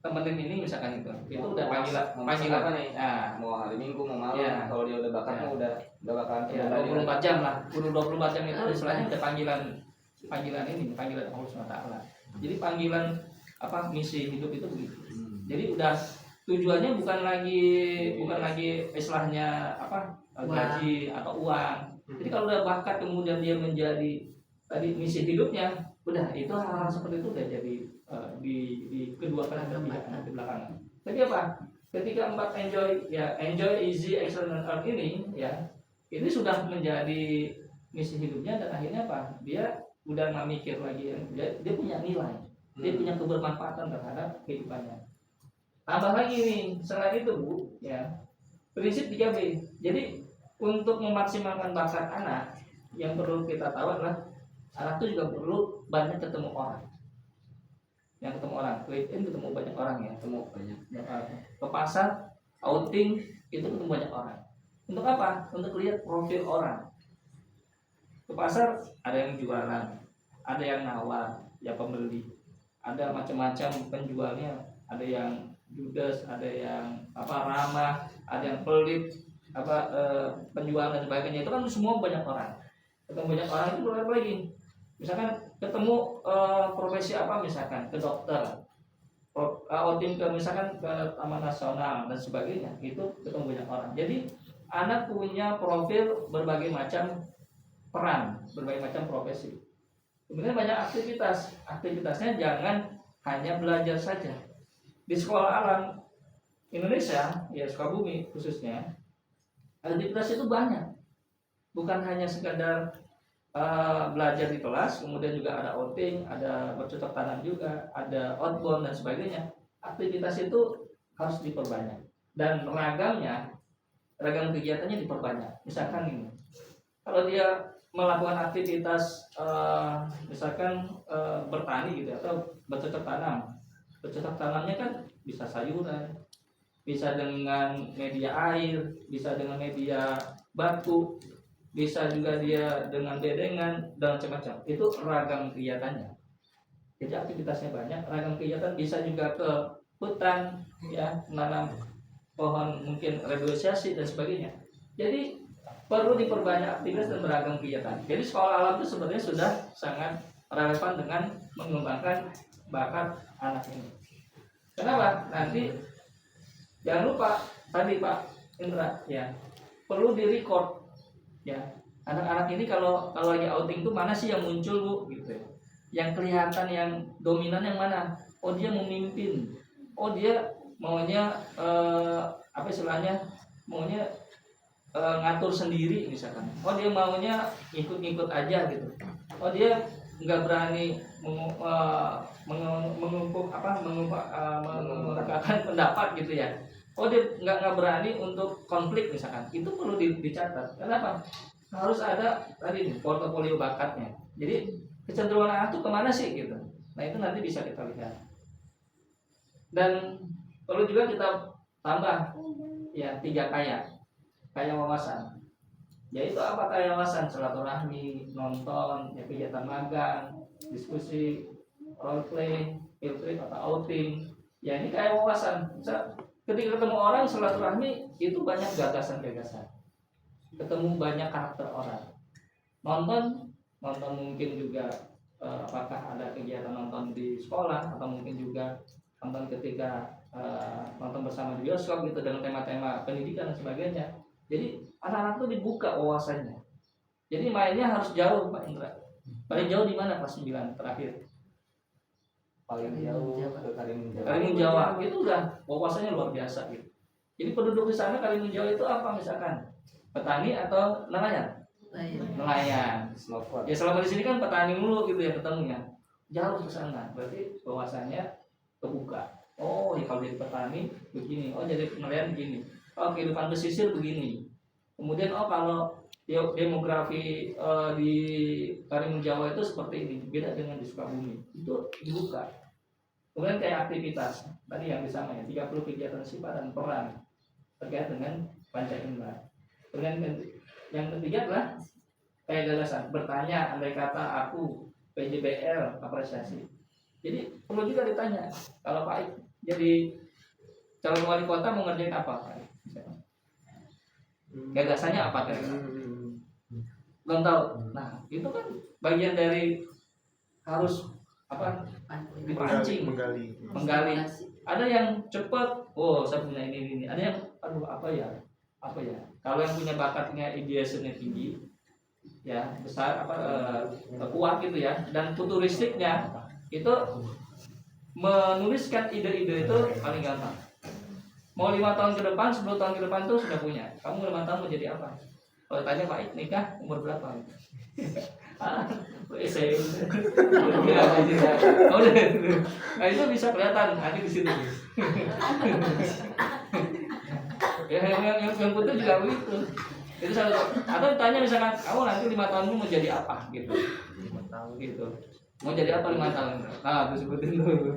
Temenin ini misalkan itu udah panggilan apa nih? Nah, Mau hari Minggu mau malam, Iya. kalau dia udah bakat Iya. mah udah bakalan ya kembali. 24 jam lah. Kudu 24 jam itu istilahnya udah panggilan ini, panggilan Allah SWT. Jadi panggilan apa misi hidup itu begitu. Jadi udah tujuannya bukan lagi istilahnya apa gaji atau uang. Jadi kalau udah bakat kemudian dia menjadi tadi misi hidupnya, udah itu hal-hal seperti itu udah jadi di kedua pihak di belakangan. Tapi apa? Ketika 4 enjoy easy excellent earn ini ya, ini sudah menjadi misi hidupnya dan akhirnya apa? Dia udah nggak mikir lagi, dia punya nilai, dia punya kebermanfaatan terhadap kehidupannya. Tambah lagi nih, selain itu Bu, ya prinsip 3B. Jadi untuk memaksimalkan bakat anak, yang perlu kita tahu adalah anak itu juga perlu banyak ketemu orang. Yang ketemu orang, ketemu banyak orang ya, Ketemu banyak. ke pasar, outing itu ketemu banyak orang. Untuk apa? Untuk lihat profil orang. Ke pasar ada yang jualan, ada yang nawar, ya pembeli, ada macam-macam penjualnya, ada yang judes, ada yang ramah, ada yang pelit, penjual dan sebagainya. Itu kan semua banyak orang. Ketemu banyak orang itu berapa lagi? Misalkan ketemu profesi apa, misalkan ke dokter, outing ke misalkan ke Taman Nasional dan sebagainya, itu ketemu banyak orang. Jadi anak punya profil berbagai macam peran, berbagai macam profesi. Kemudian banyak aktivitasnya jangan hanya belajar saja. Di sekolah alam Indonesia, ya Sukabumi khususnya, aktivitas itu banyak. Bukan hanya sekadar belajar di kelas, kemudian juga ada outing, ada bercocok tanam juga, ada outbound dan sebagainya. Aktivitas itu harus diperbanyak dan ragam kegiatannya diperbanyak. Misalkan ini, kalau dia melakukan aktivitas misalkan bertani gitu atau bercocok tanamnya kan bisa sayuran, bisa dengan media air, bisa dengan media batu, bisa juga dia dengan bedengan dan macam-macam. Itu ragam kegiatannya. Jadi aktivitasnya banyak, ragam kegiatan. Bisa juga ke hutan, ya, menanam pohon, mungkin reboisasi dan sebagainya. Jadi perlu diperbanyak aktivitas dan beragam kegiatan. Jadi sekolah alam itu sebenarnya sudah sangat relevan dengan mengembangkan bakat anak ini. Kenapa? Nanti jangan lupa tadi Pak Indra, ya, perlu di-record. Ya, anak-anak ini kalau lagi outing tuh mana sih yang muncul Bu gitu ya. Yang kelihatan yang dominan yang mana? Oh, dia memimpin. Oh, dia maunya maunya ngatur sendiri misalkan. Oh, dia maunya ikut-ikut aja gitu. Oh, dia nggak berani mengungkapkan pendapat gitu ya. Oh, dia nggak berani untuk konflik misalkan. Itu perlu dicatat. Kenapa? Harus ada tadi nih portofolio bakatnya. Jadi kecenderungan anak itu kemana sih gitu. Nah, itu nanti bisa kita lihat. Dan perlu juga kita tambah ya 3 kaya wawasan. Yaitu apa kaya wawasan? Silaturahmi, nonton, ya, kegiatan magang, diskusi, role play, field trip atau outing. Ya, ini kaya wawasan. Ketika ketemu orang silaturahmi itu banyak gagasan-gagasan. Ketemu banyak karakter orang. Nonton mungkin juga apakah ada kegiatan nonton di sekolah atau mungkin juga nonton ketika nonton bersama di bioskop gitu dengan tema-tema pendidikan dan sebagainya. Jadi anak-anak tuh dibuka wawasannya. Jadi mainnya harus jauh Pak Indra. Paling jauh di mana kelas 9 terakhir? Paling jauh ke Karimun Jawa. Itu udah wawasannya luar biasa gitu. Jadi penduduk di sana Karimun Jawa itu apa misalkan? Petani atau nelayan? Nelayan. Ya selama di sini kan petani mulu gitu ya ketemunya. Jauh ke sana. Berarti wawasannya terbuka. Oh, ya kalau jadi petani begini. Oh, jadi nelayan begini. Oh, kehidupan pesisir begini. Kemudian kalau demografi di Karimun Jawa itu seperti ini, beda dengan di Sukabumi. Itu dibuka. Kemudian kayak aktivitas tadi yang disampaikan 30 kegiatan sifat dan peran terkait dengan panca indera. Kemudian yang ketiga adalah kayak gagasan bertanya, andai kata aku PJBL apresiasi. Jadi perlu juga ditanya kalau Pak Ik jadi calon wali kota mau ngerjain apa Pak Ik? Gagasannya apa kira-kira? Belum tahu. Nah itu kan bagian dari harus apa dipancing, menggali. Ada yang cepat, oh saya punya ini. Ada yang aduh apa ya. Kalau yang punya bakatnya ideasinya tinggi, ya besar kuat gitu ya, dan futuristiknya itu menuliskan ide-ide itu paling gampang. Mau 5 tahun ke depan, 10 tahun ke depan tuh sudah punya. Kamu 5 tahun mau jadi apa? Kalau tanya Pak Ik nikah umur berapa? Saya nah itu bisa kelihatan nanti di situ. yang penting juga begitu. Itu atau tanya misalkan kamu nanti 5 tahun mau jadi apa gitu. 5 tahun Gitu. Mau jadi apa 5 tahun? Nah, itu sebutin dulu.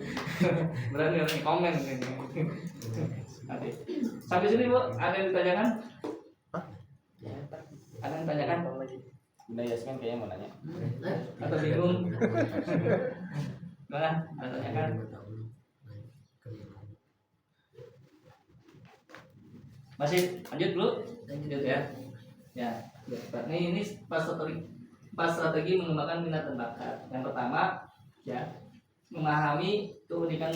Berani komen ini. Nanti. Sampai sini Bu, ada yang ditanyakan? Ada yang ditanyakan? Bunda Yasmin kayaknya mau nanya. Atau bingung? Mana? Ada tanyakan? Masih lanjut dulu? Lanjut ya. Ya. Ini pas strategi mengembangkan minat dan bakat. Yang pertama, ya memahami keunikan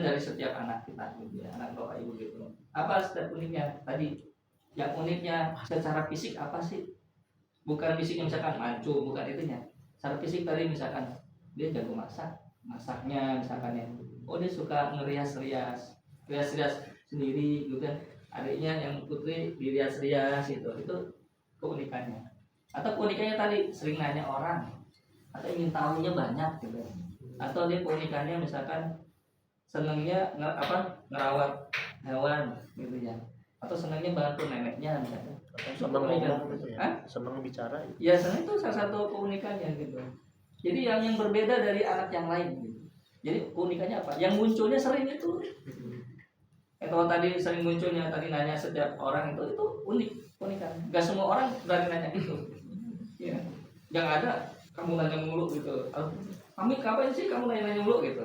dari setiap anak kita, gitu ya, anak bapak ibu gitu. Apa setiap uniknya tadi? Yang uniknya secara fisik apa sih? Bukan fisiknya misalkan maco, bukan itunya. Secara fisik tadi misalkan dia jago masaknya misalkan ya. Oh dia suka ngerias-rias sendiri gitu kan. Adiknya yang putri dirias-rias itu keunikannya. Atau keunikannya tadi sering nanya orang atau ingin tahunya banyak gitu. Atau dia keunikannya misalkan senangnya ngerawat hewan gitu ya. Atau senangnya bantu neneknya misalnya. Senang ngomong gitu ya. Senang bicara gitu. Ya senang itu salah satu keunikannya gitu. Jadi yang berbeda dari anak yang lain gitu. Jadi keunikannya apa? Yang munculnya sering itu. Kalau tadi sering munculnya tadi nanya setiap orang itu unik, keunikan. Gak semua orang berani nanya gitu. Ya. Yang ada kamu nanya mulu gitu. Kami kapan sih kamu nanya mulu gitu.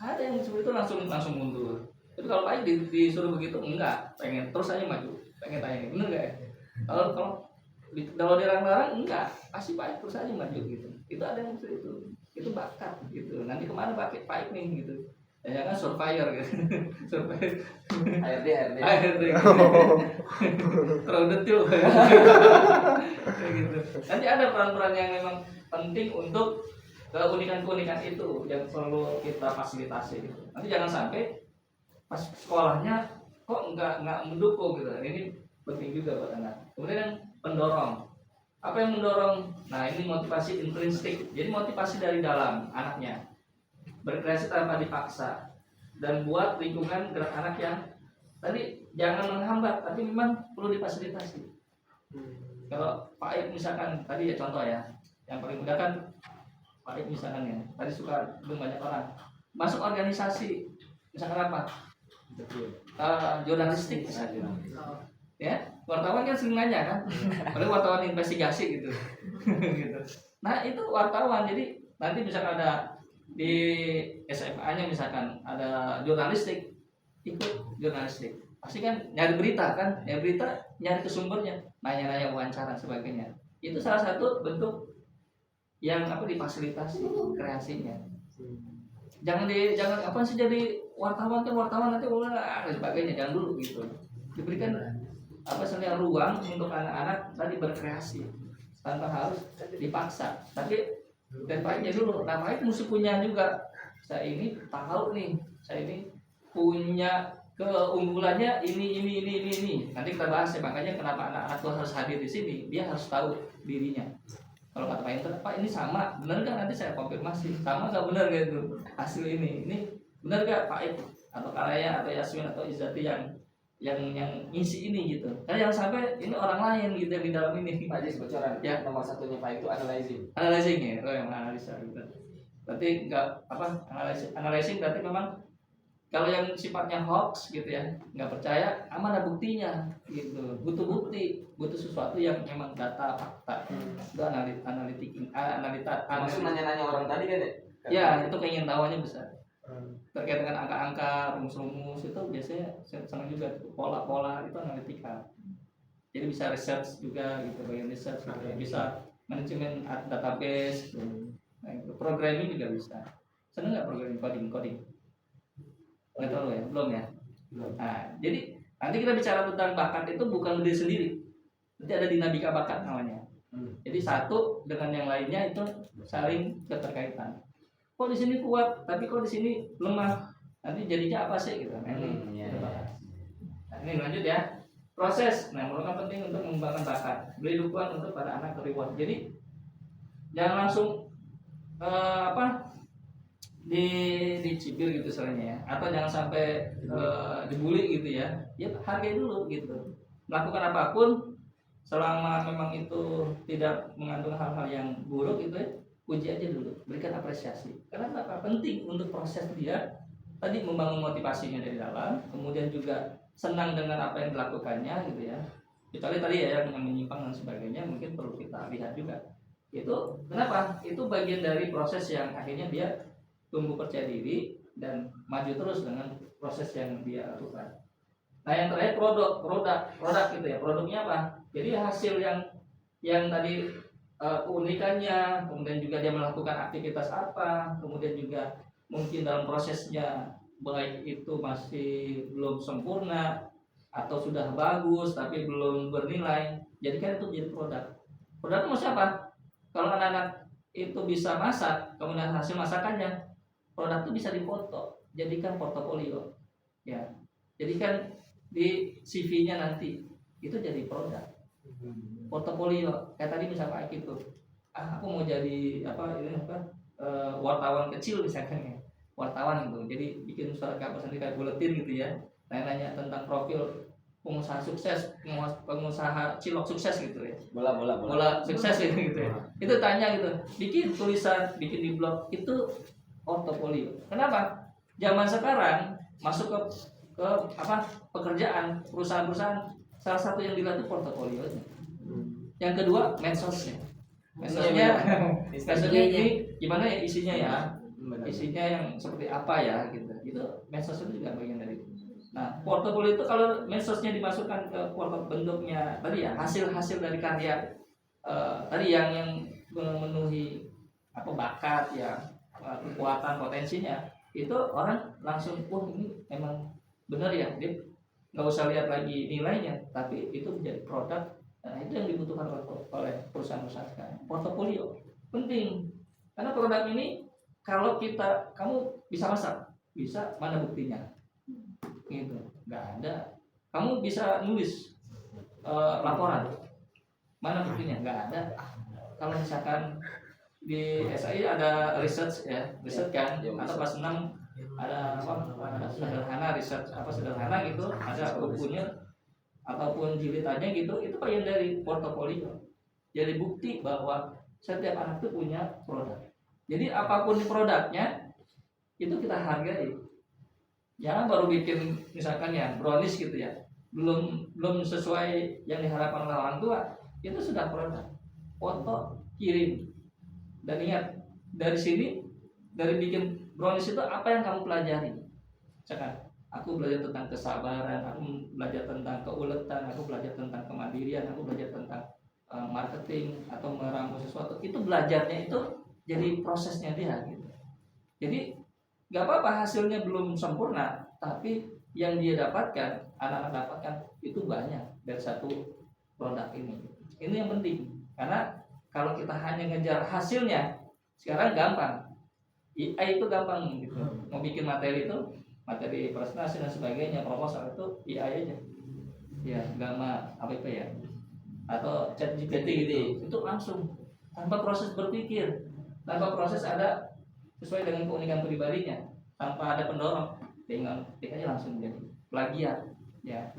Ada yang seperti itu langsung mundur. Tapi kalau Pak Ik disuruh begitu enggak, pengen terus aja maju, pengen tanya bener enggak ya? Kalau dilarang-larang enggak, pasti Pak Ik terus aja maju gitu. Itu ada yang seperti itu bakat gitu. Nanti kemana Pak Ik nih gitu? Ya kan survivor gitu. Survivor. HRD. Terlalu detail kayak gitu. Nanti ada peran-peran yang memang penting untuk keunikan itu yang perlu kita fasilitasi gitu. Nanti jangan sampai pas sekolahnya kok nggak mendukung gitu. Ini penting juga buat anak. Kemudian yang pendorong. Apa yang mendorong? Nah ini motivasi intrinsik. Jadi motivasi dari dalam anaknya. Berkreasi tanpa dipaksa dan buat lingkungan gerak anak yang tadi jangan menghambat tapi memang perlu difasilitasi. Kalau Pak Ik misalkan tadi ya contoh ya yang paling mudah kan Pak Ik misalkan ya tadi suka belum banyak orang masuk organisasi misalkan apa jurnalistik misalnya ya wartawan kan sering nanya kan oleh wartawan investigasi gitu gitu. Nah itu wartawan jadi nanti misalkan ada di SMA-nya misalkan ada jurnalistik, ikut jurnalistik. Pasti kan nyari berita kan, nyari ke sumbernya, nanya-nanya wawancara sebagainya. Itu salah satu bentuk yang difasilitasi kreasinya. Jangan apa sih jadi wartawan nanti dan sebagainya, jangan dulu gitu. Diberikan sebenarnya ruang untuk anak-anak tadi berkreasi tanpa harus dipaksa. Tapi dan baiknya dulu, nah baik mesti punya juga. Saya ini tahu nih, saya ini punya keunggulannya ini. Nanti kita bahas ya, makanya kenapa anak-anak itu harus hadir di sini. Dia harus tahu dirinya. Kalau kata Pak Inter, Pak ini sama, benar kan? Nanti saya konfirmasi, sama nggak benar gitu hasil ini benar nggak Pak Ik atau Karaya atau Yasmin atau Izzati yang ngisi ini gitu. Karena jangan sampai ini orang lain gitu yang di dalam ini. Pak Jis bocoran. Ya. Nomor satunya Pak itu analyzing Ya, yang analisa gitu. berarti nggak analyzing berarti memang kalau yang sifatnya hoax gitu ya, nggak percaya, mana buktinya gitu, butuh bukti, butuh sesuatu yang memang data fakta. Itu analita. Maksud nanya-nanya orang tadi kan ya? Ya, itu keingin tahuannya besar. Terkait dengan angka-angka, rumus-rumus itu biasanya senang juga tuh. Pola-pola itu analitika. Jadi bisa research juga gitu, bagian research gitu. Bisa manajemen database. Nah, itu programming juga bisa. Seneng nggak programming coding? Nggak terlalu ya, belum ya. Nah, jadi nanti kita bicara tentang bakat itu bukan diri sendiri. Nanti ada dinamika bakat namanya. Jadi satu dengan yang lainnya itu saling keterkaitan. Kok di sini kuat, tapi kok di sini lemah. Nanti jadinya apa sih gitu. Nah, ini kita bahas. Nah, ini lanjut ya. Proses. Nah, merupakan penting untuk mengembangkan bakat. Beri dukungan untuk para anak reward. Jadi jangan langsung dicibir gitu soalnya ya, atau jangan sampai dibully gitu ya. Ya hargai dulu gitu. Melakukan apapun selama memang itu tidak mengandung hal-hal yang buruk gitu ya, puji aja dulu, berikan apresiasi. Karena apa? Penting untuk proses dia tadi membangun motivasinya dari dalam, kemudian juga senang dengan apa yang dilakukannya gitu ya. Kecuali tadi ya yang menyimpang dan sebagainya mungkin perlu kita lihat juga. Itu kenapa? Itu bagian dari proses yang akhirnya dia tumbuh percaya diri dan maju terus dengan proses yang dia lakukan. Nah yang terakhir produk gitu ya. Produknya apa? Jadi hasil yang tadi keunikannya, kemudian juga dia melakukan aktivitas apa, kemudian juga mungkin dalam prosesnya baik itu masih belum sempurna atau sudah bagus tapi belum bernilai, jadikan itu jadi produk. Produk itu maksudnya apa? Kalau anak-anak itu bisa masak, kemudian hasil masakannya, produk itu bisa difoto, jadikan portofolio, ya, jadikan di CV-nya nanti itu jadi produk, portofolio. Kayak tadi misalnya kayak gitu, aku mau jadi wartawan kecil misalkan ya, wartawan gitu, jadi bikin surat kabar sendiri kayak buletin gitu ya, nanya tentang profil pengusaha sukses, pengusaha cilok sukses gitu ya, bola sukses gitu ya, itu tanya gitu, bikin tulisan, bikin di blog, itu portofolio. Kenapa? Zaman sekarang masuk ke pekerjaan perusahaan-perusahaan, salah satu yang dilihat itu portofolio. Yang kedua medsosnya ini gimana ya isinya ya, isinya yang seperti apa ya gitu. Itu medsos itu juga bagian dari itu. Nah, portofolio itu kalau medsosnya dimasukkan ke bentuknya tadi ya, hasil dari karya yang memenuhi bakat ya, kekuatan potensinya, itu orang langsung ini emang benar ya, dia nggak usah lihat lagi nilainya, tapi itu menjadi produk. Nah, itu yang dibutuhkan oleh perusahaan-perusahaan sekarang. Portofolio penting karena produk ini kalau kamu bisa masak, bisa, mana buktinya? Gitu, nggak ada. Kamu bisa nulis laporan, mana buktinya? Nggak ada. Kalau misalkan di SAI ada research kan, atau kelas 6 ada sederhana research sederhana gitu, ada bukunya ataupun jilitannya gitu, itu bagian dari portofolio. Jadi bukti bahwa setiap anak itu punya produk. Jadi apapun di produknya itu kita hargai. Jangan baru bikin misalkan ya brownies gitu ya, belum sesuai yang diharapkan oleh orang tua, itu sudah produk. Foto, kirim. Dan ingat, dari sini, dari bikin brownies itu apa yang kamu pelajari? Misalkan aku belajar tentang kesabaran, aku belajar tentang keuletan, aku belajar tentang kemandirian, aku belajar tentang marketing atau meramu sesuatu. Itu belajarnya itu jadi prosesnya dia gitu. Jadi gak apa-apa hasilnya belum sempurna, tapi yang dia dapatkan, anak-anak dapatkan itu banyak dari satu produk ini. Ini yang penting, karena kalau kita hanya ngejar hasilnya, sekarang gampang. AI itu gampang gitu. Mau bikin materi itu, materi presentasi dan sebagainya, proposal itu AI aja. Ya, Gamma APP ya. Atau ChatGPT gitu. Itu langsung tanpa proses berpikir, tanpa proses ada sesuai dengan keunikan pribadinya, tanpa ada pendorong, tinggal klik aja langsung jadi plagiat ya,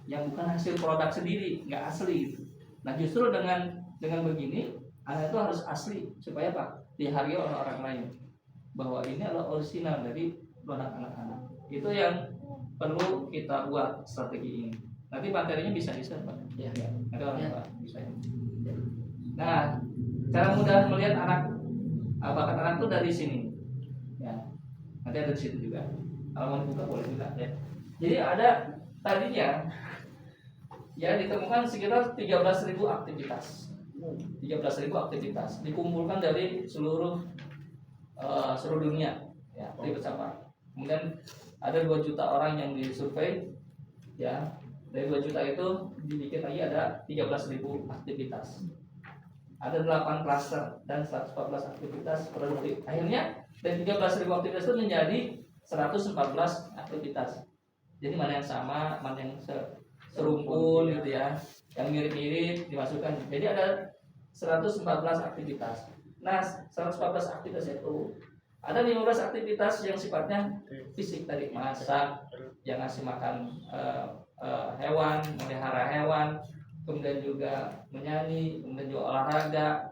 yang bukan hasil produk sendiri, nggak asli gitu. Nah justru dengan begini anak itu harus asli supaya apa? dihargai oleh orang lain bahwa ini adalah orisinal dari produk anak-anak. Itu yang perlu kita buat strategi ini. Nanti materinya bisa di-share, Pak. Ya. Nanti orang Ya. Pak bisa. Nah, cara mudah melihat bakat anak itu dari sini. Ya. Nanti ada di situ juga. Kalau mau dibuka boleh juga ya. Jadi ada tadinya ya ditemukan sekitar 13.000 aktivitas. 13.000 aktivitas dikumpulkan dari seluruh dunia ya, di bersama. Kemudian ada 2 juta orang yang disurvei ya. Dari 2 juta itu dibikin lagi ada 13.000 aktivitas. Ada 8 klaster dan 114 aktivitas produktif. Akhirnya dari 13.000 aktivitas itu menjadi 114 aktivitas. Jadi mana yang sama, mana yang serumpun gitu ya, yang mirip-mirip dimasukkan. Jadi ada 114 aktivitas. Nah, 114 aktivitas itu ada 15 aktivitas yang sifatnya fisik tadi, masak, yang ngasih makan hewan, melihara hewan, kemudian juga menyanyi, kemudian juga olahraga,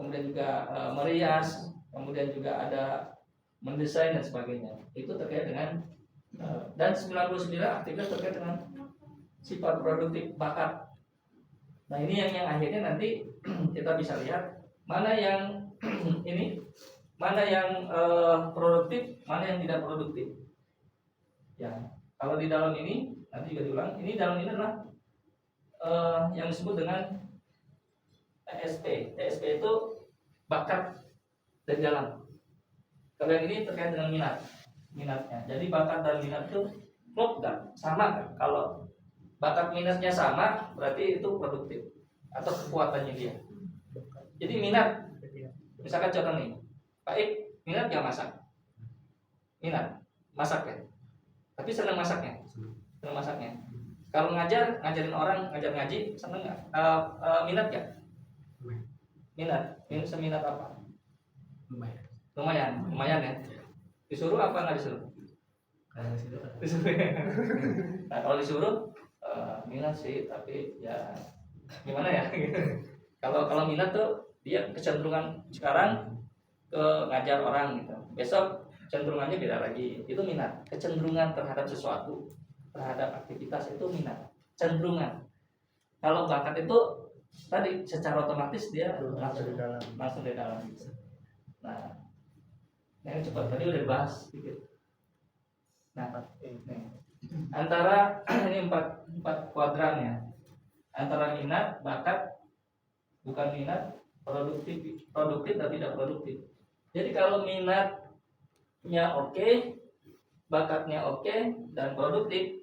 kemudian juga merias, kemudian juga ada mendesain dan sebagainya. Itu terkait dengan dan 99 aktivitas terkait dengan sifat produktif bakat. Nah, ini yang akhirnya nanti kita bisa lihat mana yang ini, mana yang produktif, mana yang tidak produktif. Ya, kalau di dalam ini nanti juga diulang. Ini dalam ini adalah yang disebut dengan TSP. TSP itu bakat dari dalam. Kalau yang ini terkait dengan minatnya. Jadi bakat dan minat itu klop nggak? Sama kan? Kalau bakat minatnya sama, berarti itu produktif atau kekuatannya dia. Jadi minat, misalkan contoh nih, Pak Ik, minat nggak masak? Minat, masak ya. Tapi senang masaknya, senang masaknya. Kalau ngajarin orang, ngajar ngaji, seneng nggak? Minat nggak? Minat seminat apa? Lumayan ya. Disuruh apa nggak disuruh? Disuruh. Nah, kalau disuruh minat sih, tapi ya gimana ya? Kalau minat tuh dia kecenderungan sekarang ke ngajar orang gitu. Besok cenderungannya beda lagi. Itu minat, kecenderungan terhadap sesuatu, terhadap aktivitas itu minat, cenderungan. Kalau bakat itu tadi secara otomatis dia langsung di dalam. Nah, yang cepat tadi udah dibahas sedikit. Nah, antara ini empat kuadran ya, antara minat, bakat, bukan minat, produktif dan tidak produktif. Jadi kalau minatnya oke, bakatnya oke, dan produktif,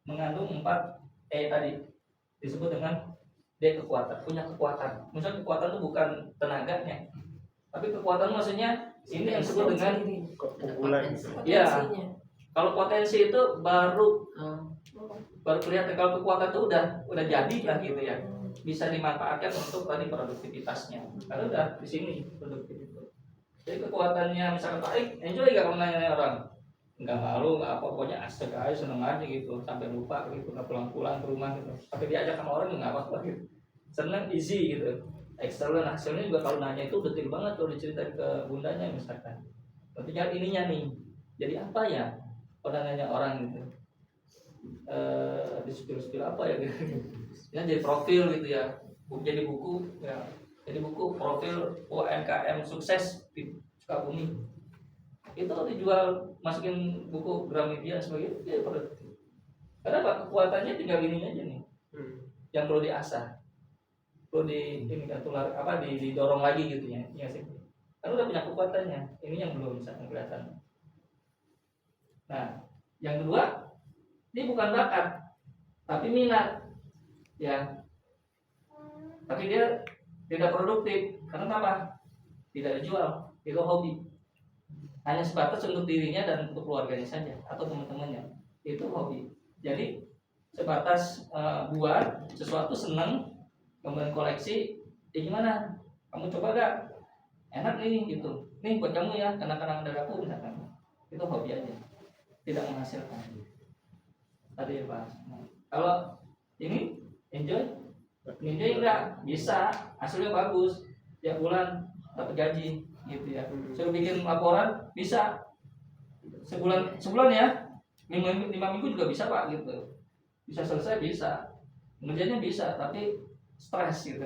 mengandung 4 tadi disebut dengan D, kekuatan, punya kekuatan. Misalnya kekuatan itu bukan tenaganya, tapi kekuatan maksudnya ini yang disebut dengan keunggulan. ya. Kalau potensi itu baru kelihatan. Kalau kekuatan itu udah jadi lah gitu ya, bisa dimanfaatkan untuk tadi produktivitasnya. Karena udah di sini produktif itu. Jadi kekuatannya misalkan Pak Ik, enjoy gak kalau nanya orang? Enggak malu, enggak apa, pokoknya asik aja, seneng aja gitu, sampai lupa gitu, nggak pulang-pulang ke rumah gitu. Tapi diajak sama orang nggak apa-apa gitu, seneng easy gitu. Eksternal hasilnya juga kalau nanya itu detail banget kalau diceritain ke bundanya misalkan. Nanti nyari ininya nih, jadi apa ya? Kalau nanya orang gitu, di spill apa ya gitu. Ya jadi profil gitu ya, jadi buku ya. Jadi buku profil UMKM sukses di Sukabumi itu dijual, masukin buku Gramedia sebagai ya produktif. Karena apa? Kekuatannya tinggal ini aja nih, yang perlu diasah, perlu ini kan tular apa didorong lagi gitu ya sih. Karena udah punya kekuatannya, ini yang belum bisa kelihatan. Nah, yang kedua, ini bukan bakat, tapi minat, ya. Tapi dia tidak produktif, karena apa? Tidak dijual, itu hobi. Hanya sebatas untuk dirinya dan untuk keluarganya saja atau teman-temannya. Itu hobi. Jadi sebatas buat sesuatu seneng, kemudian koleksi, gimana? Kamu coba gak? Enak nih gitu. Nih buat kamu ya, kenang-kenangan dari aku misalkan. Itu hobi aja, tidak menghasilkan. Tadi ya Pak. Nah, kalau ini enjoy enggak? Bisa, hasilnya bagus. Tiap bulan dapat gaji gitu ya. Suruh bikin laporan bisa sebulan ya, 5 minggu juga bisa Pak gitu, bisa selesai bisa, ngerjainnya bisa, tapi stres gitu.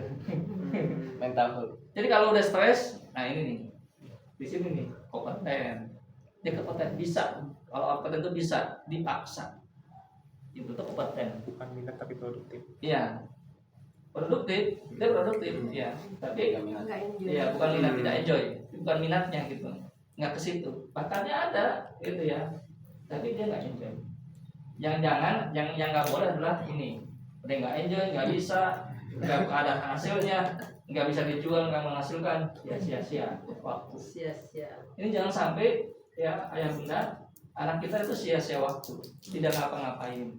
Mental health. Jadi kalau udah stres, nah ini nih di sini nih kompeten, dia kompeten bisa, kalau kompeten itu bisa dipaksa, itu tuh kompeten. Bukan minat tapi produktif. Iya, produktif, dia produktif, ya. Tapi Enggak enjoy. ya bukan minat, tidak enjoy, bukan minatnya gitu, nggak ke situ. Bakatnya ada, gitu ya, tapi dia nggak enjoy. Yang nggak boleh adalah ini, dia nggak enjoy, nggak bisa, nggak ada hasilnya, nggak bisa dijual, nggak menghasilkan, ya sia-sia waktu. Sia-sia. Ini jangan sampai ya ayah bunda, anak kita itu sia-sia waktu, tidak ngapa-ngapain,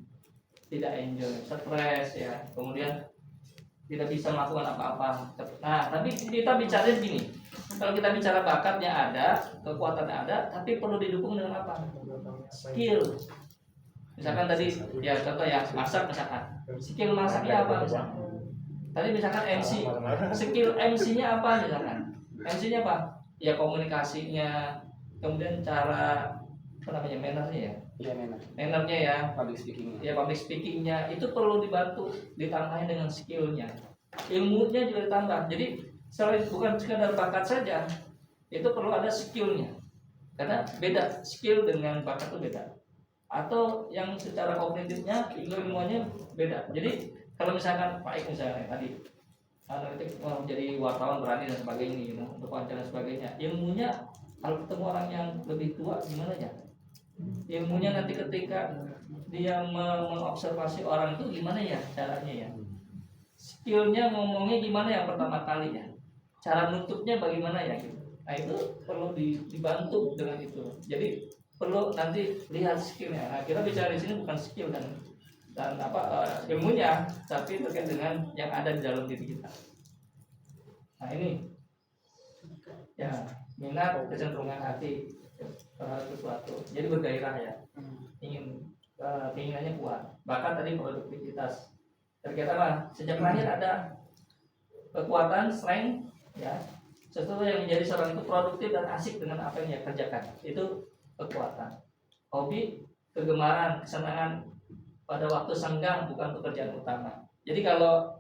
tidak enjoy, stres ya, kemudian tidak bisa melakukan apa-apa. Nah, tapi kita bicara gini, kalau kita bicara bakatnya ada, kekuatannya ada, tapi perlu didukung dengan apa? Skill. Misalkan tadi ya contoh ya masak misalkan, skill masaknya apa misalkan? Tadi misalkan MC, skill MC-nya apa misalkan? MC-nya apa? Ya komunikasinya, kemudian cara apa namanya mannernya ya? Iya, Mannernya ya, public speaking. ya public speakingnya itu perlu dibantu, ditambahin dengan skillnya, ilmunya juga ditambah. Jadi selain bukan sekadar bakat saja, itu perlu ada skillnya, karena beda skill dengan bakat itu beda. Atau yang secara kognitifnya ilmunya beda. Jadi kalau misalkan Pak Ik misalnya tadi analitik jadi wartawan berani dan sebagainya gitu, untuk wawancara dan sebagainya, ilmunya kalau ketemu orang yang lebih tua gimana ya? Ilmunya nanti ketika dia mengobservasi orang itu gimana ya caranya ya? Skillnya ngomongnya gimana yang pertama kali ya? Cara nutupnya bagaimana ya gitu. Nah itu perlu dibantu dengan itu. Jadi perlu nanti lihat skillnya. Nah kita bicara di sini bukan skill dan ilmunya, tapi terkait dengan yang ada di dalam diri kita. Nah ini ya minat, kecenderungan hati terhadap sesuatu, jadi bergairah ya, keinginannya kuat. Bahkan tadi produktivitas terkait apa? Sejak lahir ada kekuatan, strength ya, sesuatu yang menjadi seorang itu produktif dan asik dengan apa yang dia kerjakan, itu kekuatan. Hobi, kegemaran, kesenangan pada waktu senggang bukan pekerjaan utama. Jadi kalau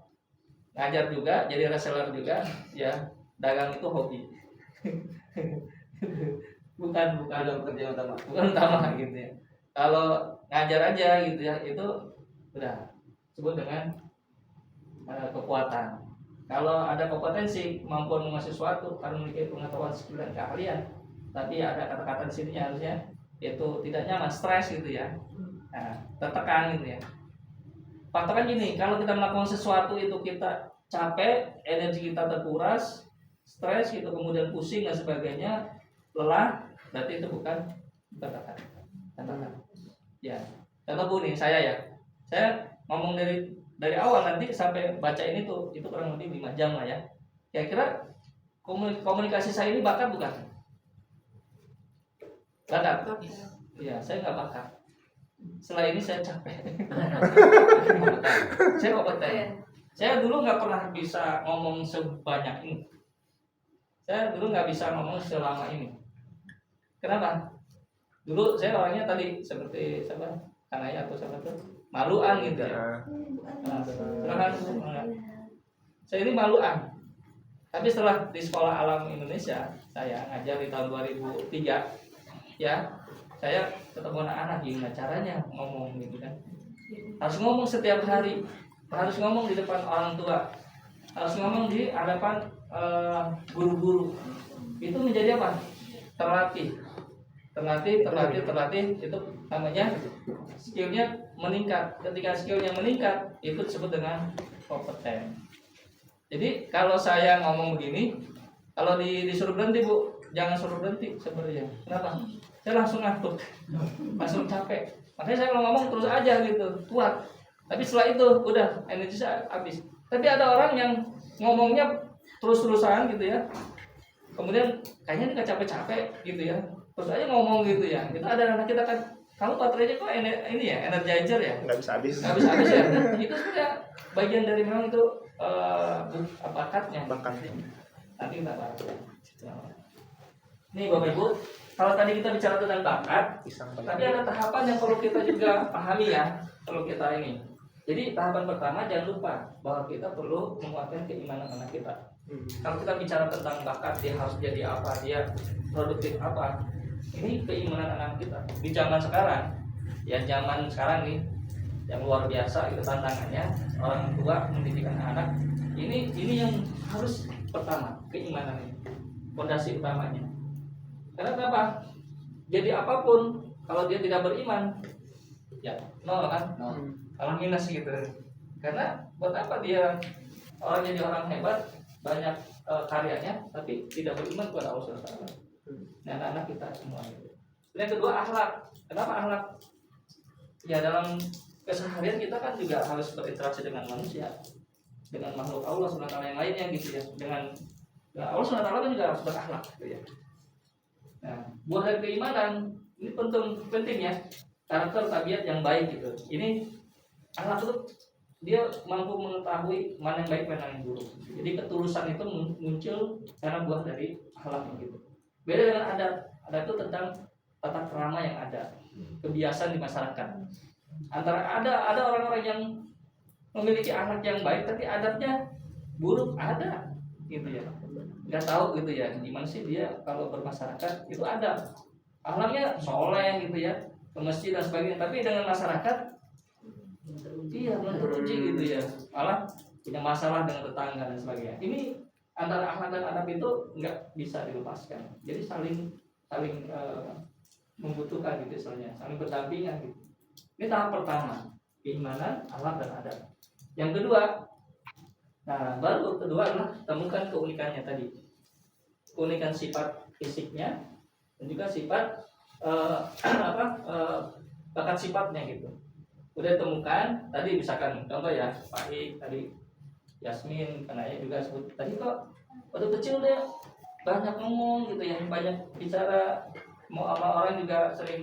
ngajar juga, jadi reseller juga, ya dagang itu hobi. bukan pekerjaan utama. Bukan utama gitu ya. Kalau ngajar aja gitu ya, itu udah sebut dengan kekuatan. Kalau ada kompetensi, kemampuan menguasai sesuatu, karena memiliki pengetahuan, skill dan keahlian, tapi ada kata-kata di sini harusnya itu tidak nyaman, stres gitu ya. Nah, tertekan gitu ya. Fakta kan gini, kalau kita melakukan sesuatu itu kita capek, energi kita terkuras, stres gitu, kemudian pusing dan sebagainya, lelah, berarti itu bukan kata-kata. Ya, contoh nih saya ngomong dari awal nanti sampai baca ini tuh itu kurang lebih 5 jam lah ya. Kira-kira komunikasi saya ini bakat bukan? Bakat. Iya, saya nggak bakat. Setelah ini saya capek. Saya kompeten. Saya dulu nggak pernah bisa ngomong sebanyak ini. Saya dulu nggak bisa ngomong selama ini. Kenapa? Dulu saya orangnya tadi seperti siapa? Kanaya atau siapa tuh? Maluan gitu ya. Saya ini maluan. Tapi setelah di Sekolah Alam Indonesia, saya ngajar di tahun 2003, ya, saya ketemu anak-anak gimana caranya ngomong gitu kan. Harus ngomong setiap hari, harus ngomong di depan orang tua, harus ngomong di hadapan guru-guru. Itu menjadi apa? Terlatih, itu namanya skillnya meningkat. Ketika skillnya meningkat, itu disebut dengan kompeten. Jadi kalau saya ngomong begini, kalau disuruh berhenti Bu, jangan suruh berhenti sebenarnya. Kenapa? Saya langsung ngantuk, langsung capek. Makanya saya kalau ngomong terus aja gitu, kuat. Tapi setelah itu udah energi saya habis. Tapi ada orang yang ngomongnya terus-terusan gitu ya. Kemudian kayaknya nggak capek-capek gitu ya. Terus aja ngomong gitu ya. Kita ada anak kita kan, kamu baterainya kok ini ya, energizer ya? Nggak bisa habis. Nggak bisa habis ya. Itu sebenarnya bagian dari memang itu bakatnya. Bakatnya. Nanti kita bahas. Nih Bapak Ibu, kalau tadi kita bicara tentang bakat, tapi ada tahapan yang perlu kita juga pahami ya, perlu kita ini. Jadi tahapan pertama jangan lupa bahwa kita perlu menguatkan keimanan anak kita. Kalau kita bicara tentang bakat, dia harus jadi apa, dia produktif apa, ini keimanan anak kita. Di zaman sekarang, ya zaman sekarang nih, yang luar biasa itu tantangannya orang tua mendidikan anak. Ini yang harus pertama, keimanan ini, fondasi utamanya. Karena kenapa? Jadi apapun kalau dia tidak beriman, ya nol kan, kalau minus gitu. Karena buat apa dia orang jadi orang hebat, banyak karyanya, tapi tidak beriman kepada Allah Subhanahu wa Ta'ala. Dan anak kita semua itu. Dan yang kedua akhlak. Kenapa akhlak? Ya dalam keseharian kita kan juga harus berinteraksi dengan manusia, dengan makhluk Allah Subhanahu wa Ta'ala yang lainnya gitu ya. Dengan Allah Subhanahu wa Ta'ala kan juga harus berakhlak gitu ya. Nah, buah dari keimanan ini penting ya, karakter tabiat yang baik gitu. Ini akhlak itu dia mampu mengetahui mana yang baik mana yang buruk. Jadi ketulusan itu muncul karena buah dari akhlak gitu. Beda dengan adat. Adat itu tentang tata krama yang ada, kebiasaan di masyarakat. Antara ada orang-orang yang memiliki akhlak yang baik tapi adatnya buruk, ada gitu ya. Nggak tahu gitu ya gimana sih dia kalau bermasyarakat itu ada akhlaknya soleh gitu ya, ke masjid dan sebagainya, tapi dengan masyarakat iya belum teruji gitu ya, malah punya masalah dengan tetangga dan sebagainya. Ini antara akhlak dan adab itu nggak bisa dilepaskan, jadi saling membutuhkan gitu istilahnya, saling berdampingan gitu. Ini tahap pertama, keimanan, akhlak dan adab. Yang kedua, nah baru kedua adalah temukan keunikannya tadi, keunikan sifat fisiknya dan juga sifat bakat sifatnya gitu. Udah temukan tadi, misalkan contoh ya Pak tadi Yasmin, anaknya juga sebut tadi kok waktu kecil dia banyak ngomong gitu ya, banyak bicara, mau sama orang juga sering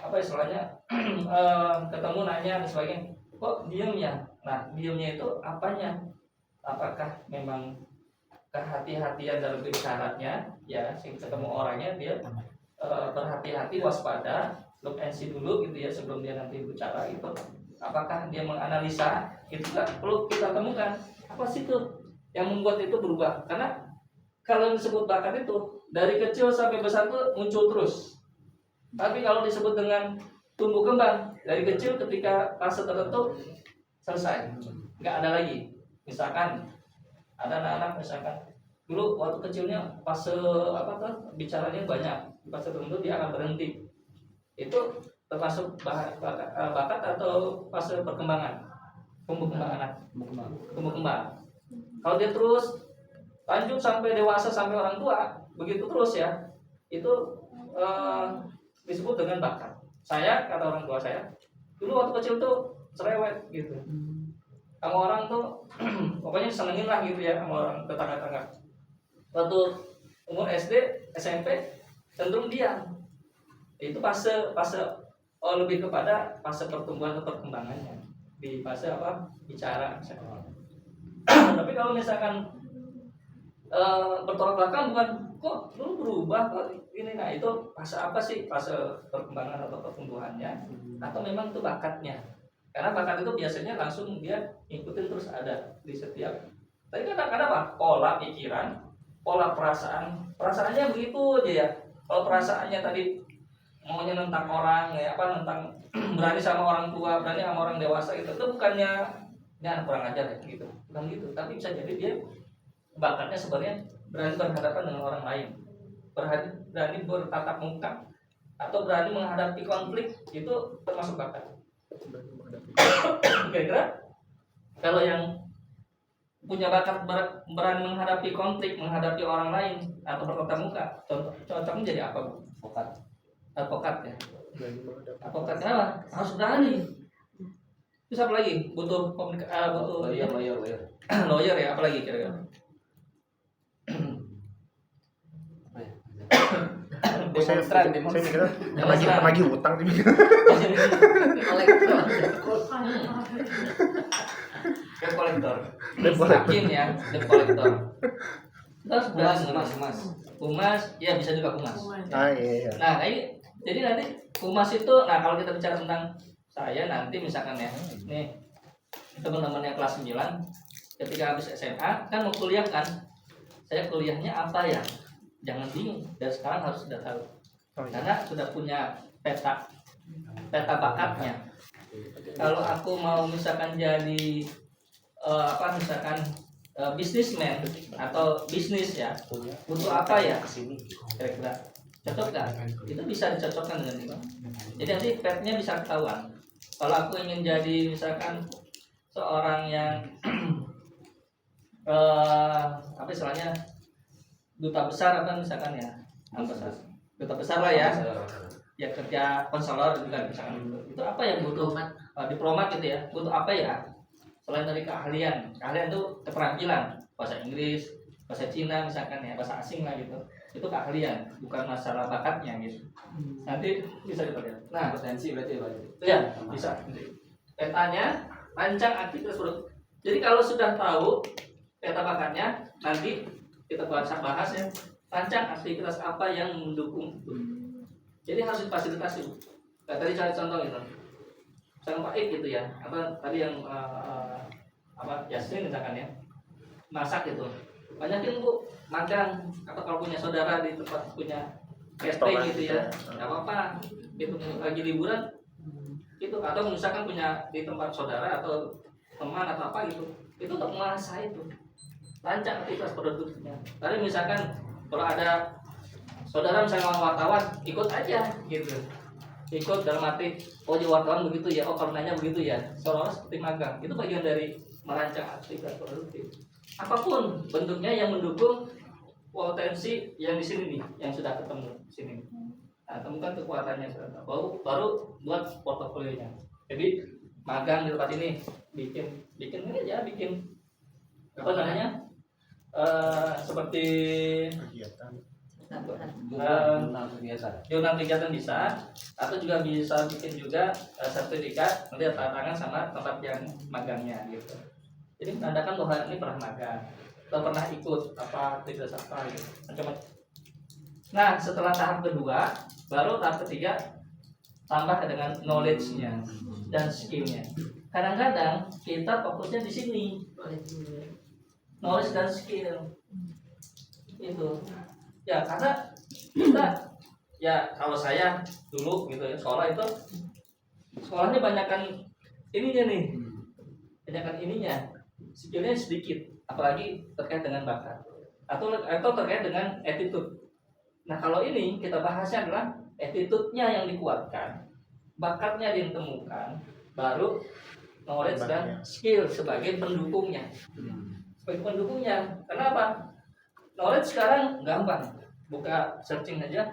apa istilahnya ketemu nanya dan sebagainya, kok diem ya. Nah diemnya itu apanya? Apakah memang kehati-hatian dalam bicaranya ya, ketemu orangnya dia berhati-hati, waspada, look and see dulu gitu ya sebelum dia nanti bicara gitu. Apakah dia menganalisa, itu juga perlu kita temukan. Apa sih tuh yang membuat itu berubah? Karena kalau disebut bakat itu dari kecil sampai besar tuh muncul terus. Tapi kalau disebut dengan tumbuh kembang, dari kecil ketika fase tertentu selesai, nggak ada lagi. Misalkan ada anak-anak misalkan dulu waktu kecilnya fase bicaranya banyak, fase tertentu dia akan berhenti. Itu termasuk bakat atau fase perkembangan, tumbuh kembang anak, tumbuh kembang. Kalau dia terus lanjut sampai dewasa, sampai orang tua, begitu terus ya, itu disebut dengan bakat. Saya, kata orang tua saya, dulu waktu kecil tuh cerewet gitu, sama orang tuh pokoknya senengin lah gitu ya sama orang tetangga-tetangga. Waktu umur SD, SMP cenderung diam. Itu fase lebih kepada fase pertumbuhan atau perkembangannya di fase bicara. Tapi kalau misalkan bertolak belakang, bukan kok lu berubah kok ini, nah itu fase apa sih? Fase perkembangan atau pertumbuhannya, atau memang itu bakatnya? Karena bakat itu biasanya langsung dia ikutin terus ada di setiap. Tapi kadang-kadang apa? Pola pikiran, pola perasaannya begitu aja ya. Kalau perasaannya tadi maunya nentang orang, nentang berani sama orang tua, berani sama orang dewasa gitu, itu bukannya anak kurang ajar ya gitu, bukan gitu. Tapi bisa jadi dia bakatnya sebenarnya berani berhadapan dengan orang lain, berani bertatap muka, atau berani menghadapi konflik, itu termasuk bakat. Kira-kira kalau yang punya bakat berani menghadapi konflik, menghadapi orang lain atau bertatap muka, contohnya jadi apa, Bu? Advokat ya. Advokat kenapa? Harus berani. Terus apa lagi? Butuh lawyer. Lawyer ya, apa lagi kira-kira? Demonstran. Saya mikirnya lagi utang nih. Kolektor. Hakim ya, kolektor. Terus Humas, ya bisa juga humas. Iya. Nah, jadi nanti humas itu, nah kalau kita bicara tentang saya nanti misalkan ya, nih teman-teman yang kelas 9 ketika habis SMA kan mau kuliah kan, saya kuliahnya apa ya? Jangan bingung, dari sekarang harus sudah tahu. Karena sudah punya peta bakatnya. Kalau aku mau misalkan jadi misalkan bisnismen atau bisnis ya, butuh apa ya? Kira-kira cocok nggak? Itu bisa dicocokkan dengan itu. Jadi nanti petnya bisa ketahuan. Kalau aku ingin jadi misalkan seorang yang apa istilahnya duta besar apa misalkan ya, duta besar lah ya, ya kerja konselor juga misalkan itu apa yang butuh diplomat gitu ya, butuh apa ya selain dari keahlian itu keterampilan bahasa Inggris, bahasa Cina misalkan ya, bahasa asing lah gitu, itu keahlian bukan masalah bakatnya gitu. Nanti bisa dilihat. Nah, Kompetensi berarti Pak. ya bisa. Petanya rancang aktivitas produk. Jadi kalau sudah tahu peta bakatnya, nanti kita bahas ya, rancang aktivitas apa yang mendukung itu. Jadi harus difasilitasi. Kayak tadi saya contoh gitu, misalkan Pak Ik gitu ya, apa tadi yang Yasmin misalkan ya, masak gitu. Banyakin Bu magang, atau kalau punya saudara di tempat punya catering gitu ya, nggak apa-apa. Itu lagi liburan itu, atau misalkan punya di tempat saudara atau teman atau apa gitu, itu untuk mengasah itu rancang aktivitas produknya. Tadi misalkan kalau ada saudara misalnya wartawan, ikut aja gitu, ikut dalam arti oh jadi wartawan begitu ya, oh kalau nanya begitu ya, seolah-olah seperti magang. Itu bagian dari merancang aktivitas produktif apapun bentuknya yang mendukung potensi yang di sini nih, yang sudah ketemu di sini. Nah, temukan kekuatannya baru buat portofolionya. Jadi magang di tempat ini, bikin ini aja, bikin apa namanya, seperti jurnal kegiatan bisa, atau juga bisa bikin juga sertifikat nanti tanda tangan sama tempat yang magangnya gitu. Jadi menandakan bahwa ini pernah magang atau pernah ikut apa aktivitas apa gitu, macam-macam. Nah, setelah tahap kedua, baru tahap ketiga tambah dengan knowledge-nya dan skill-nya. Kadang-kadang kita fokusnya di sini, knowledge dan skill itu. Ya karena kita, ya kalau saya dulu gitu ya, sekolahnya banyakkan ininya nih, banyakkan ininya, skillnya sedikit, apalagi terkait dengan bakat atau terkait dengan attitude. Nah kalau ini kita bahasnya adalah attitude-nya yang dikuatkan, bakatnya yang ditemukan, baru knowledge dan skill sebagai pendukungnya. Sebagai pendukungnya, kenapa? Knowledge sekarang gampang, buka searching aja,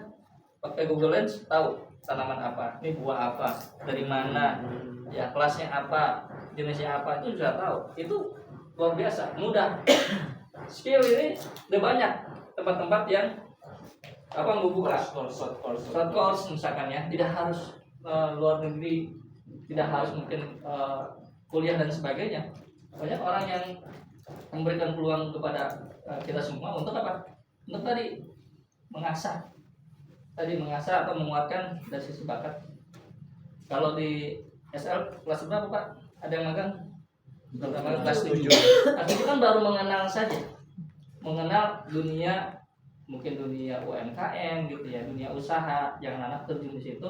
pakai Google Lens tahu tanaman apa, ini buah apa, dari mana, ya kelasnya apa, jenisnya apa, itu sudah tahu. Itu luar biasa, mudah. Skill ini udah banyak tempat-tempat yang membuka short course misalkan ya, tidak harus luar negeri, tidak harus mungkin kuliah dan sebagainya. Banyak orang yang memberikan peluang kepada kita semua untuk apa? Untuk tadi mengasah atau menguatkan dari sisi bakat. Kalau di SL kelas berapa Pak? Ada yang magang? Kelas 7. Itu kan baru mengenal saja, mengenal dunia, mungkin dunia UMKM gitu ya, dunia usaha yang anak terjun di situ.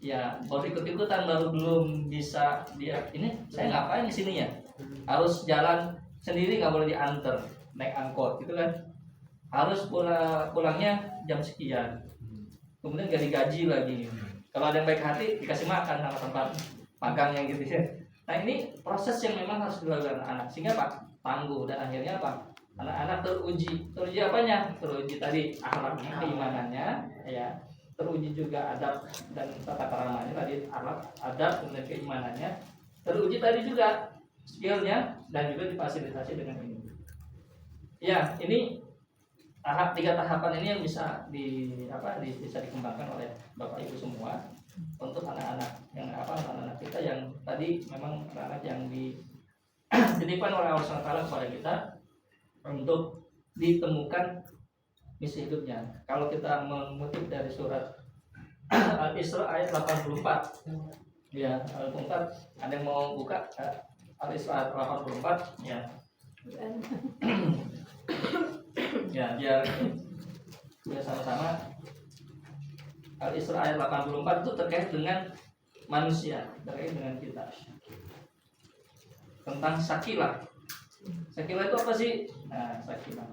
Ya baru ikut-ikutan, baru belum bisa dia ini saya ngapain di sini ya, harus jalan sendiri, nggak boleh diantar naik angkot gitu kan, harus pulangnya jam sekian, kemudian gak digaji lagi. Kalau ada yang baik hati dikasih makan sama tempat magangnya gitu ya. Nah ini proses yang memang harus dilakukan anak, sehingga Pak tangguh, dan akhirnya apa, anak-anak teruji apanya, teruji tadi akhlaknya, keimanannya ya, teruji juga adab dan tata keramanya tadi, akhlak, adab dan keimanannya, teruji tadi juga skillnya, dan juga difasilitasi dengan ini. Ya ini tiga tahapan ini yang bisa bisa dikembangkan oleh Bapak Ibu semua untuk anak-anak yang anak-anak kita yang tadi memang anak-anak yang dititipkan oleh Allah SWT kepada kita untuk ditemukan misi hidupnya. Kalau kita mengutip dari surat Al-Isra ayat 84, ya, Al-84, ada yang mau buka Al-Isra 84, ya. Ya, biar sama-sama. Al-Isra ayat 84 itu terkait dengan manusia, terkait dengan kita. Tentang sakilah. Sakilah itu apa sih? Nah, sakilah.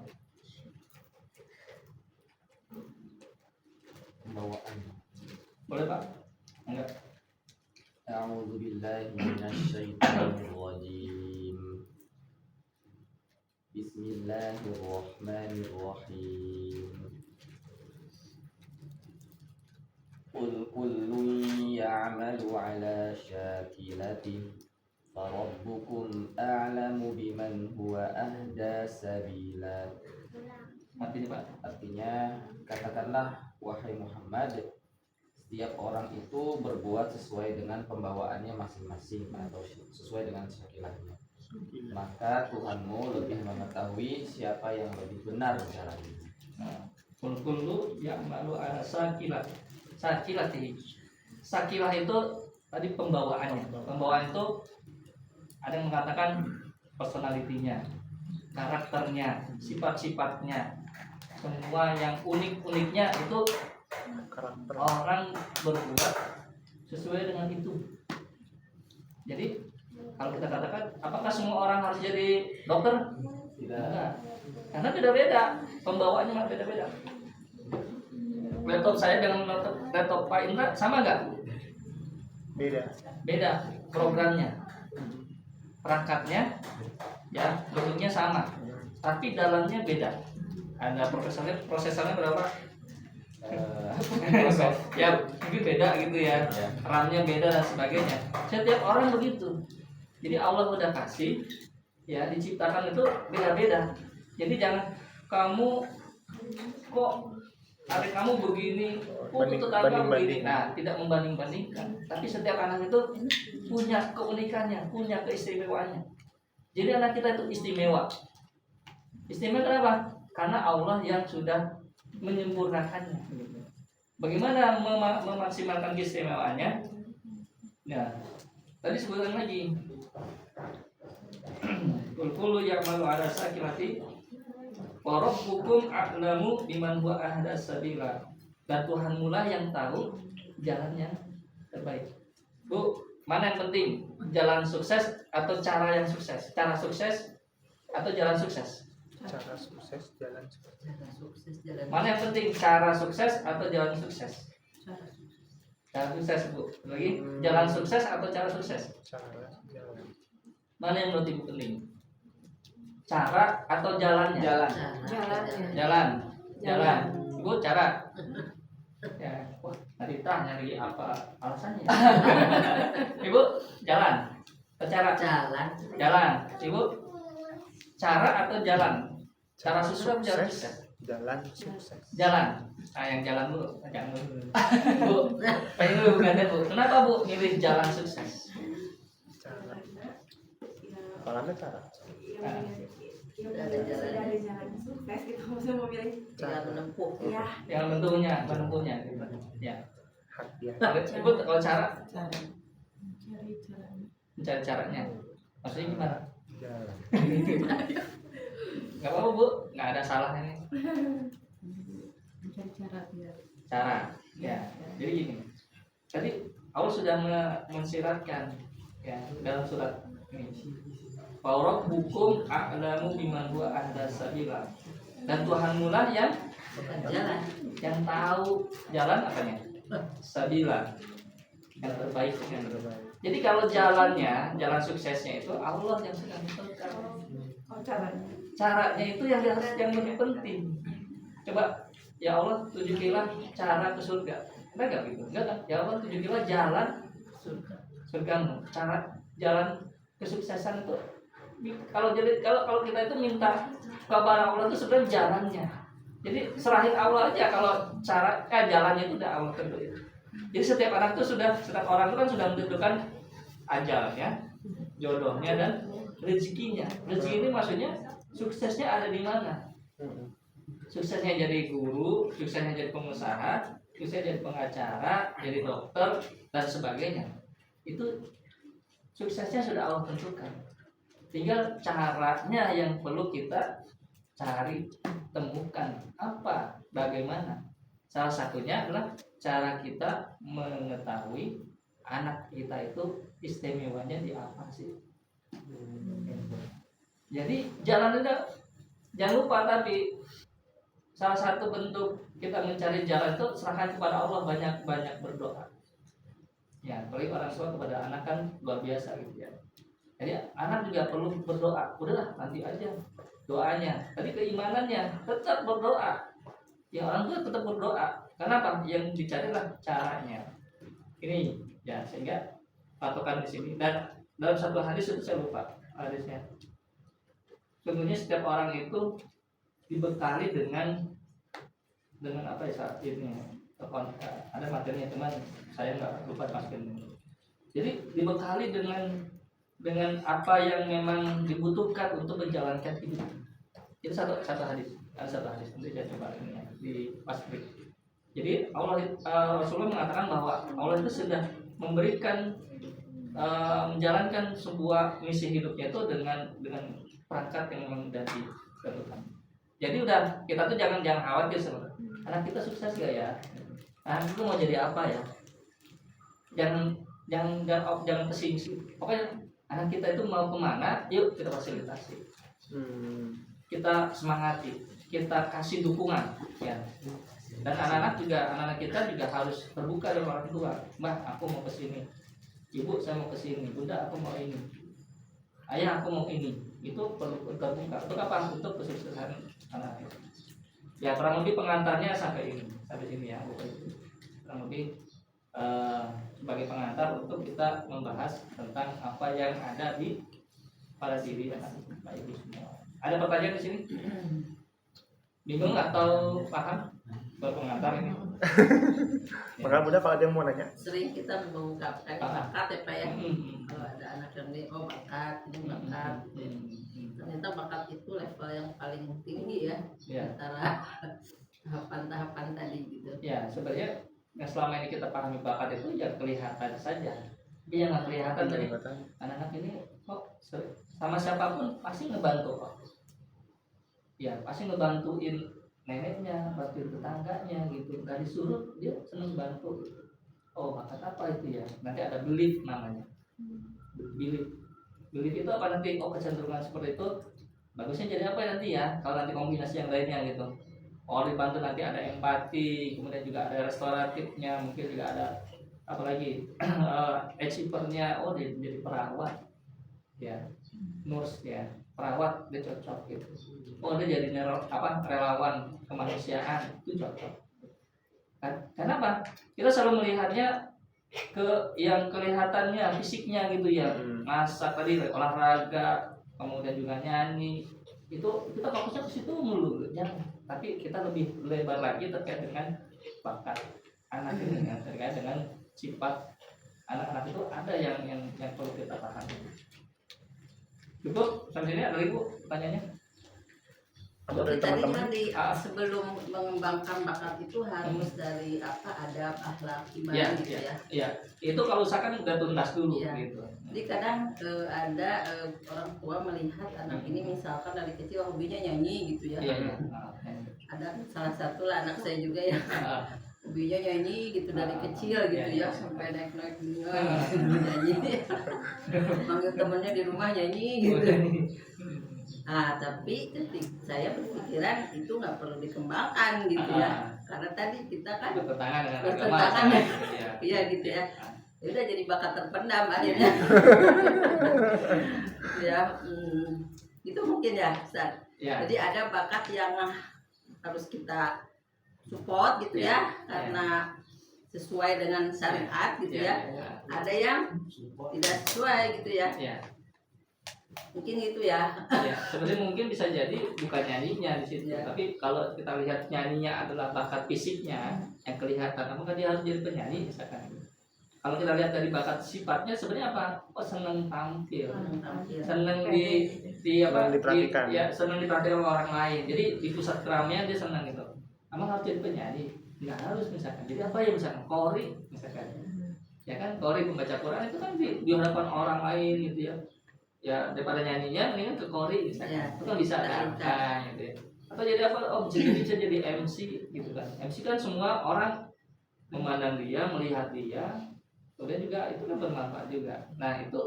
Pembawaan. Boleh Pak? Enggak. A'udzu billahi minasyaitonir rajim. Bismillahirrahmanirrahim. Qul kullun ya'malu 'ala syakilatihi farabbukum a'lamu biman huwa ahda sabila. Artinya Pak? Artinya, katakanlah wahai Muhammad, setiap orang itu berbuat sesuai dengan pembawaannya masing-masing atau sesuai dengan syakilahnya. Maka Tuhanmu lebih mengetahui siapa yang lebih benar jalannya. Kullu yang malu ala sakilah. Sakilah itu tadi pembawaannya. Pembawaan itu ada yang mengatakan personalitinya, karakternya, sifat-sifatnya, semua yang unik-uniknya itu Karakter. orang berbuat sesuai dengan itu. Jadi kalau kita katakan, apakah semua orang harus jadi dokter? Tidak. Enggak. Karena beda-beda, pembawaannya beda-beda. Laptop saya dengan laptop Pak Indra sama nggak? Beda. Beda programnya, perangkatnya, ya bentuknya sama, tapi dalamnya beda. Ada prosesornya berapa? Ya mungkin beda gitu ya, RAM-nya beda dan sebagainya. Setiap orang begitu. Jadi Allah udah kasih, ya diciptakan itu beda-beda. Jadi jangan kamu kok adik kamu begini, kok tetangga begini. Nah, tidak membanding-bandingkan. Tapi setiap anak itu punya keunikannya, punya keistimewaannya. Jadi anak kita itu istimewa. Istimewa kenapa? Karena Allah yang sudah menyempurnakannya. Bagaimana memaksimalkan keistimewaannya? Nah, tadi sebutan lagi. Kullu ya'malu 'ala syakilati wa rabbukum a'lamu biman huwa ahda sabila. Dan Tuhanmu lah yang tahu jalan yang terbaik. Bu, mana yang penting? Jalan sukses atau cara yang sukses? Cara sukses atau jalan sukses? Cara sukses, jalan sukses. Cara sukses jalan. Mana yang penting? Cara sukses atau jalan sukses? Cara sukses. Cara sukses, Bu. Lagi, jalan sukses atau cara sukses? Cara jalan. Mana yang lebih penting? Cara atau jalannya? Jalan. Jalan. Ibu, cara. Ya, wah, Narita nyari apa alasannya? Ibu, jalan. Atau cara? Jalan. Ibu, cara atau jalan? Cara sukses atau jalan sukses? Jalan sukses. Jalan. Ah, yang jalan dulu, jangan dulu. Bu, pengen dulu bukan Bu. Kenapa Bu milih jalan sukses? Cara. Kalau Anda cara. Ada jalan sukses gitu, maksudnya mau pilih Jalan menempuh. ya Yang menempuhnya. Ya. Hati. Ibu kalau cara cari mencari caranya. Maksudnya gimana? Jalan. Gak apa-apa Bu, nggak ada salahnya nih. mencari cara biar Cara. Ya. Jadi gini. Tadi Allah sudah mensiratkan ya dalam surat ini. Wa hukum a'lamu biman huwa ahda sabila. Dan Tuhanmu lah yang Jalan. yang tahu jalan apanya? Sabila. Yang terbaik yang Terbaik. Jadi kalau jalannya, jalan suksesnya itu Allah yang sedang menentukan. Caranya itu yang lebih penting. Coba ya Allah tunjukilah cara ke surga. Enggak gitu. Enggak kan? Ya Allah tunjukilah jalan surgamu. Cara jalan kesuksesan itu kalau kita itu minta kepada Allah itu sebenarnya jalannya. Jadi serahin Allah aja kalau jalannya itu udah Allah tentuin. Jadi setiap orang itu kan sudah menentukan ajalnya, jodohnya dan rezekinya. Rezeki ini maksudnya suksesnya ada di mana? Suksesnya jadi guru, suksesnya jadi pengusaha, suksesnya jadi pengacara, jadi dokter dan sebagainya. Itu suksesnya sudah Allah tentukan. Tinggal caranya yang perlu kita cari, temukan apa, bagaimana. Salah satunya adalah cara kita mengetahui anak kita itu istimewanya di apa sih. Jadi jangan lupa, tapi salah satu bentuk kita mencari jalan itu serahkan kepada Allah, banyak berdoa. Ya, apalagi orang tua kepada anak kan luar biasa gitu ya. Jadi anak juga perlu berdoa. Udahlah nanti aja doanya. Tapi keimanannya tetap berdoa. Ya orang tua tetap berdoa. Kenapa? Yang dicarilah caranya. Ini ya, sehingga patokan di sini. Dan dalam satu hadis itu saya lupa hadisnya. Sebenarnya setiap orang itu dibekali dengan apa ya saat ini. Ada materinya teman, saya nggak lupa masukin. Jadi dibekali dengan apa yang memang dibutuhkan untuk menjalankan hidup. Itu satu hadis. Ada satu hadis nanti saya coba ini ya, di pasbik. Jadi Rasulullah mengatakan bahwa Allah itu sudah memberikan menjalankan sebuah misi hidupnya itu dengan perangkat yang memang sudah ditentukan. Jadi udah kita tuh jangan khawatir sebenarnya. Anak kita sukses gak ya? Anak itu mau jadi apa ya? Jangan pesimis. Pokoknya anak kita itu mau kemana, yuk kita fasilitasi. Kita semangati, kita kasih dukungan ya. Dan anak-anak kita juga harus terbuka dengan orang tua. Mbah, aku mau ke sini. Ibu, saya mau ke sini. Bunda, aku mau ini. Ayah, aku mau ini. Itu perlu terbuka. Untuk apa? Untuk kesuksesan anak. Ya, kurang lebih pengantarnya sampai sini ya. Kurang lebih sebagai pengantar untuk kita membahas tentang apa yang ada pada diri anak Bapak Ibu semua. Ada pertanyaan di sini? Bingung atau paham? Pengantar ini. Maka mudah kalau ada yang mau nanya. Sering kita mengungkapkan bakat ya Pak ya. Kalau ada anak yang bakat, ini bakat. Ternyata bakat itu level yang paling tinggi ya. Antara tahapan-tahapan tadi gitu. Ya, sebenarnya yang selama ini kita pahami bakat itu ya kelihatan saja. Tapi yang nggak kelihatan dari anak-anak ini kok sama siapapun pasti ngebantu kok. Ya, pasti ngebantuin neneknya, bantuin tetangganya gitu. Gak disuruh dia seneng bantu. Oh, bakat apa itu ya? Nanti ada belief namanya. Belief itu apa nanti? Oh, kecenderungan seperti itu. Bagusnya jadi apa nanti ya? Kalau nanti kombinasi yang lainnya gitu. Oh, dibantu nanti ada empati, kemudian juga ada restoratifnya, mungkin juga ada apalagi achiever-nya. Oh, dia jadi perawat. Ya. Nurse ya. Perawat dia cocok gitu. Oh, dia jadi relawan kemanusiaan, itu cocok. Kenapa? Kita selalu melihatnya ke yang kelihatannya, fisiknya gitu ya. Masak tadi, olahraga, kemudian juga nyanyi. Itu kita fokusnya ke situ mulu ya. Tapi kita lebih lebar lagi terkait dengan bakat anak ini ya, terkait dengan sifat anak-anak itu ada yang perlu kita pahami. Cukup sampai sini ada Ibu pertanyaannya? Dari Tadi teman-teman. kan sebelum mengembangkan bakat itu harus dari adab, akhlak, iman Ya, gitu ya. Iya, itu kalau usahakan udah tuntas dulu Ya. gitu. Jadi kadang ada orang tua melihat anak ini misalkan dari kecil hobinya nyanyi gitu ya. Iya. Ada salah satu lah anak saya juga ya. Hobinya nyanyi gitu dari kecil gitu ya sampai naik-naik nyanyi. Manggil temennya di rumah nyanyi gitu. Tapi saya berpikiran itu nggak perlu dikembangkan gitu ya, karena tadi kita kan bertentangan ya gitu ya. Udah jadi bakat terpendam akhirnya. Ya, itu mungkin ya, Ustaz. Jadi ada bakat yang harus kita support gitu ya, karena sesuai dengan syariat gitu ya. Ada yang tidak sesuai gitu ya. Mungkin gitu ya. Sebenarnya mungkin bisa jadi bukan nyanyinya di situ, tapi kalau kita lihat nyanyinya adalah bakat fisiknya yang kelihatan, apakah dia harus jadi penyanyi misalkan? Kalau kita lihat dari bakat sifatnya sebenarnya apa? Oh, seneng tampil, seneng Senang diperhatikan. ya senang diperhatikan sama orang lain. Jadi di pusat keramaian dia senang gitu. Emang harus jadi penyanyi? Nggak harus misalkan. Jadi apa ya misalkan qori misalkan. Ya kan qori pembaca Quran itu kan di hadapan orang lain gitu ya. Ya daripada nyanyinya mendingan ke qori misalkan. Ya, Itu kan bisa kan gitu ya. Atau jadi apa? Oh bisa jadi MC gitu kan. MC kan semua orang memandang dia, melihat dia. Kemudian juga itu kan bermanfaat juga. Nah, itu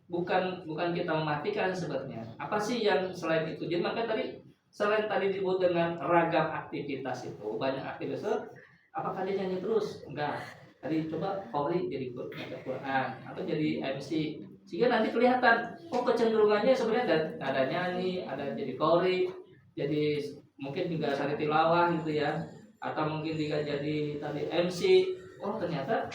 bukan kita mematikan sebenarnya. Apa sih yang selain itu? Jadi makanya tadi selain tadi disebut dengan ragam aktivitas itu, banyak aktivitas itu, apakah dia nyanyi terus? Enggak. Tadi coba qori jadi baca Quran atau jadi MC. Sehingga nanti kelihatan oh kecenderungannya sebenarnya ada nyanyi, ada jadi qori, jadi mungkin juga sari tilawah gitu ya. Atau mungkin juga jadi tadi MC. Oh, ternyata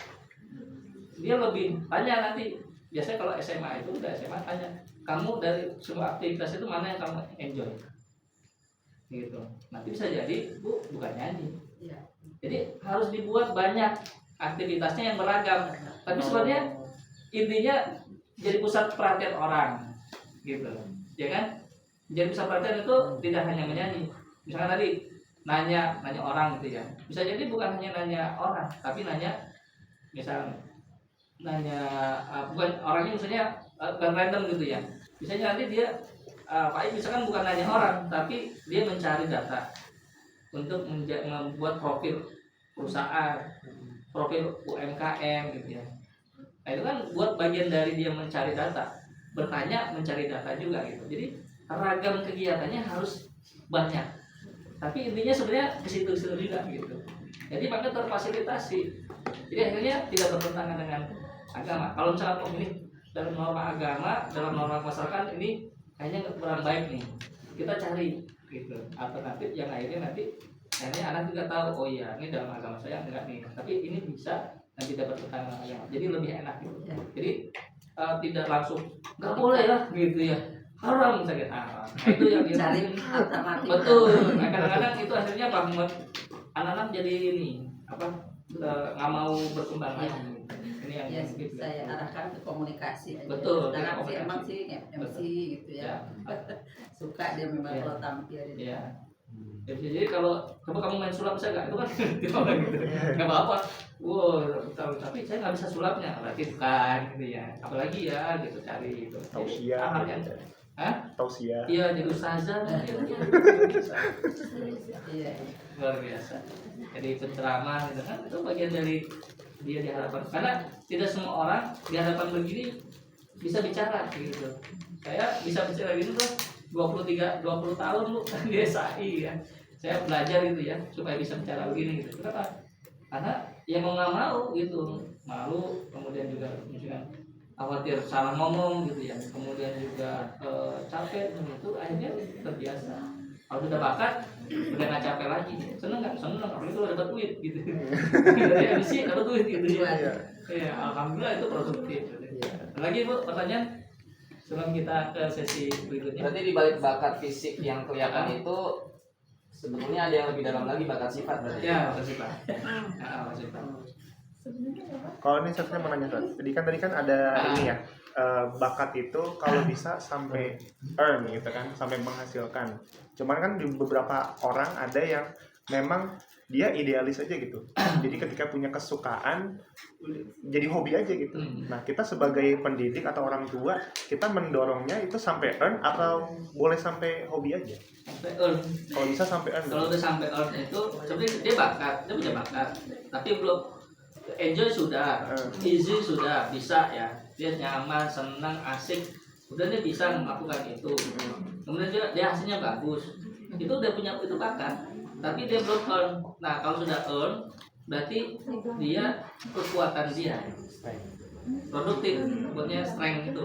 dia lebih tanya nanti. Biasanya kalau SMA itu udah SMA tanya, kamu dari semua aktivitas itu mana yang kamu enjoy? Gitu. Nanti bisa jadi Bu bukan nyanyi. Iya. Jadi harus dibuat banyak aktivitasnya yang beragam. Tapi sebenarnya intinya jadi pusat perhatian orang, gitu. Ya kan? Jadi pusat perhatian itu tidak hanya menyanyi. Misalkan tadi nanya orang gitu ya. Bisa jadi bukan hanya nanya orang, tapi nanya bukan orangnya misalnya bukan random gitu ya. Misalnya nanti dia Pak misalkan bukan nanya orang, tapi dia mencari data untuk membuat profil perusahaan, profil UMKM gitu ya. Nah itu kan buat bagian dari dia mencari data, bertanya mencari data juga gitu. Jadi ragam kegiatannya harus banyak. Tapi intinya sebenarnya ke situ juga gitu. Jadi maka terfasilitasi. Jadi akhirnya tidak bertentangan dengan agama. Kalau misalnya ini dalam norma agama, dalam norma masyarakat ini kayaknya kurang baik nih. Kita cari gitu alternatif yang akhirnya anak juga tahu oh iya ini dalam agama saya enggak nih. Tapi ini bisa dan tidak bertentangan dengan agama. Jadi lebih enak gitu. Jadi tidak langsung nggak boleh lah gitu ya. Haram sakit itu yang cari alternatif. Betul. Nah, kadang-kadang itu akhirnya bangun anak-anak jadi ini nggak mau berkembang lagi. Ini yang Yes, saya arahkan ke komunikasi aja. Betul. Karena si emang sih MC gitu ya. Suka dia memang kalau tampil. Iya. Jadi kalau kamu main sulap bisa nggak? Itu kan ditolak gitu. Nggak apa-apa. Tapi saya nggak bisa sulapnya. Berarti bukan gitu ya. Apalagi ya gitu cari gitu. Tausiah. Tausiah. Iya jadi ustazah. Iya. Luar biasa. Jadi penceramah gitu kan itu bagian dari dia di hadapan. Karena tidak semua orang di hadapan begini bisa bicara gitu. Saya bisa bicara gitu tuh 20 tahun lu di SAI ya. Saya belajar gitu ya supaya bisa bicara begini gitu. Kenapa? Karena ya mau nggak mau gitu, malu, kemudian juga misalkan khawatir salah ngomong gitu ya, kemudian juga capek itu akhirnya terbiasa. Kalau sudah bakat udah nggak capek lagi, seneng apalagi kalau dapat duit gitu. Dari MC dapat duit gitu ya. Ya alhamdulillah itu produktif. Lagi Bu pertanyaan sebelum kita ke sesi berikutnya. Berarti di balik bakat fisik yang kelihatan itu sebetulnya ada yang lebih dalam lagi bakat sifat berarti. Ya, bakat sifat. Sifat. Kalau ini saya mau nanya Tuan. Tadi kan ada ini ya. Bakat itu kalau bisa sampai earn gitu kan, sampai menghasilkan. Cuman kan di beberapa orang ada yang memang dia idealis aja gitu. Jadi ketika punya kesukaan jadi hobi aja gitu. Nah, kita sebagai pendidik atau orang tua, kita mendorongnya itu sampai earn atau boleh sampai hobi aja? Sampai earn. Kalau bisa sampai earn. Kalau udah sampai earn itu sebenarnya dia punya bakat. Tapi belum enjoy sudah, easy sudah, bisa ya. Dia nyaman, senang, asik. Udah dia bisa melakukan itu. Kemudian dia hasilnya bagus. Itu udah punya itu bakat. Tapi dia belum earn. Nah kalau sudah earn, berarti dia kekuatan dia produktif, buatnya strength itu.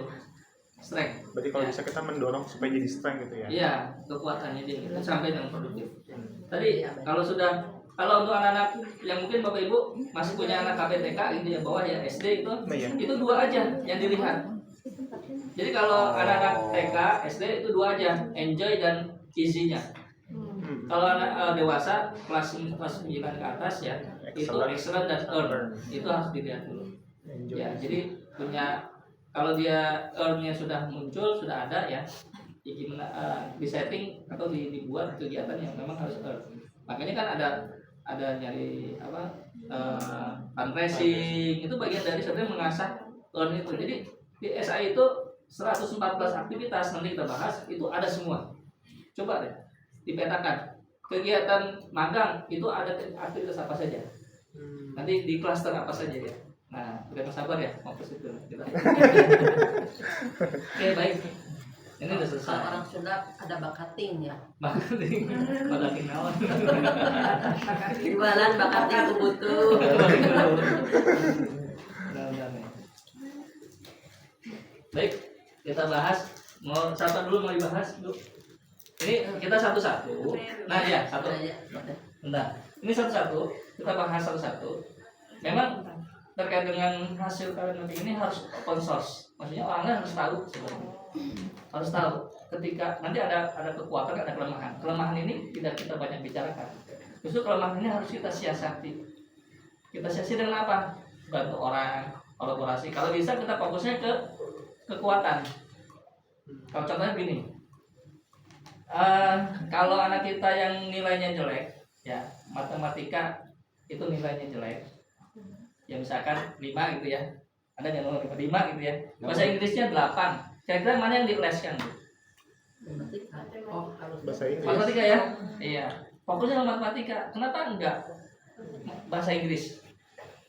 Strength. Berarti kalau bisa kita mendorong supaya jadi strength gitu ya? Iya, kekuatannya dia itu sampai dengan produktif. Tadi kalau untuk anak-anak yang mungkin Bapak Ibu masih punya anak KPTK gitu ya bawah ya SD itu dua aja yang dilihat. Jadi kalau anak-anak TK SD itu dua aja, enjoy dan easy-nya. Kalau anak dewasa kelas 9 ke atas ya itu excellent dan earn itu harus dilihat dulu. Ya, jadi punya kalau dia earn-nya sudah muncul sudah ada ya disetting atau dibuat kegiatan yang memang harus earn. Makanya kan ada nyari fundraising, itu bagian dari sebenarnya mengasah earn itu. Jadi di SI itu 114 aktivitas, nanti kita bahas, itu ada semua. Coba deh dipetakan kegiatan magang itu ada aktivitas apa saja, nanti di klaster apa saja ya. Nah, kita sabar ya, mau ke situ kita. Oke, baik. Ini udah selesai. Kalau orang Sunda ada bakating ya. Bakating naon. Jualan bakating ku butuh. Baik, kita bahas. Mau siapa dulu mau dibahas, Bu? Ini kita satu-satu. Nah, ya, satu. Bentar. Ini satu-satu, kita bahas satu-satu. Memang terkait dengan hasil kalian nanti ini harus open source. Maksudnya orangnya harus tahu sebenarnya. Harus tahu ketika nanti ada kekuatan, ada kelemahan. Kelemahan ini tidak kita banyak bicarakan. Justru kelemahan ini harus kita siasati. Kita siasati dengan apa? Bantu orang, kolaborasi. Kalau bisa kita fokusnya ke kekuatan. Kalau contohnya begini, kalau anak kita yang nilainya jelek, ya matematika itu nilainya jelek, ya misalkan 5 gitu ya, ada yang 5 gitu ya, bahasa Inggrisnya 8, kira-kira mana yang dileskan? Oh, harus Bahasa Inggris. Matematika ya, iya, fokusnya ke matematika. Kenapa enggak bahasa Inggris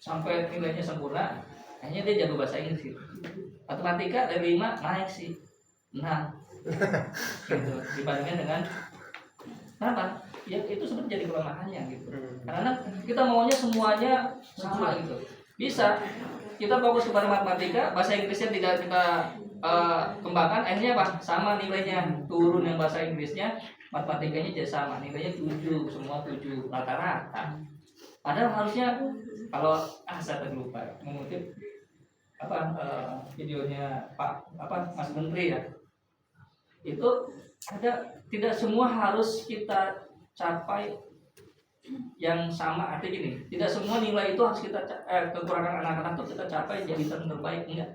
sampai nilainya sempurna? Akhirnya dia jago bahasa Inggris gitu. Matematika dari 5 naik sih 6 gitu dibandingkan dengan kenapa? Ya itu sebenarnya jadi kelemahannya gitu. Karena kita maunya semuanya sama gitu. Bisa kita fokus kepada matematika, bahasa Inggrisnya tidak kita kembangkan, akhirnya apa? Sama nilainya, turun yang bahasa Inggrisnya, matematikanya jadi sama, nilainya 7, semua 7 rata-rata. Padahal harusnya kalau saya tadi lupa mengutip videonya Mas Menteri ya, itu ada tidak semua harus kita capai yang sama. Artinya gini, tidak semua nilai itu harus kita kekurangan anak-anak itu kita capai jadi terbaik, enggak.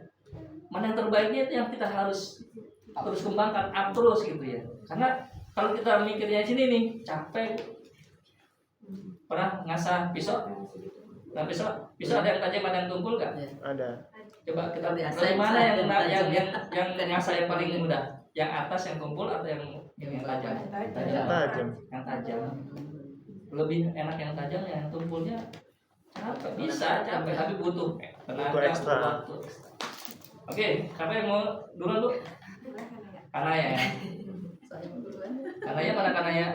Mana yang terbaiknya itu yang kita harus terus kembangkan, up terus gitu ya. Karena kalau kita mikirnya sini nih, capek. Pernah ngasah pisau? Nah, pisau ada yang tajam, ada yang tumpul kan? Ada. Coba kita Biasa pilih mana yang tajam. ngasah yang paling mudah? Yang atas yang tumpul atau yang tajam? Tajam. Yang tajam. Lebih enak yang tajam, yang tumpulnya capek. Bisa capek tapi butuh tenaga, ekstra. waktu. Oke, siapa yang mau duluan Bu? Kanaya ya. Kanaya mana Kanaya?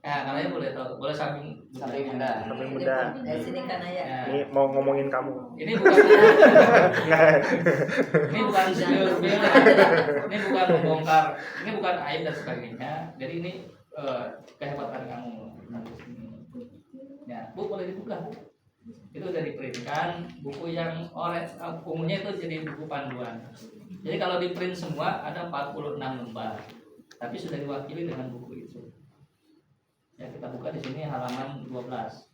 Kanaya boleh tahu, boleh samping bunda. Samping bunda. Dari sini kan ya. Ya. Ini mau ngomongin kamu. Ini bukan ini bukan spill, ini bukan membongkar, ini bukan aib dan sebagainya. Jadi ini kehebatan kamu. Ya, Bu boleh dibuka. Itu udah diprintkan, buku yang umumnya itu jadi buku panduan. Jadi kalau di print semua ada 46 lembar, tapi sudah diwakili dengan buku itu. Ya, kita buka di sini halaman 12.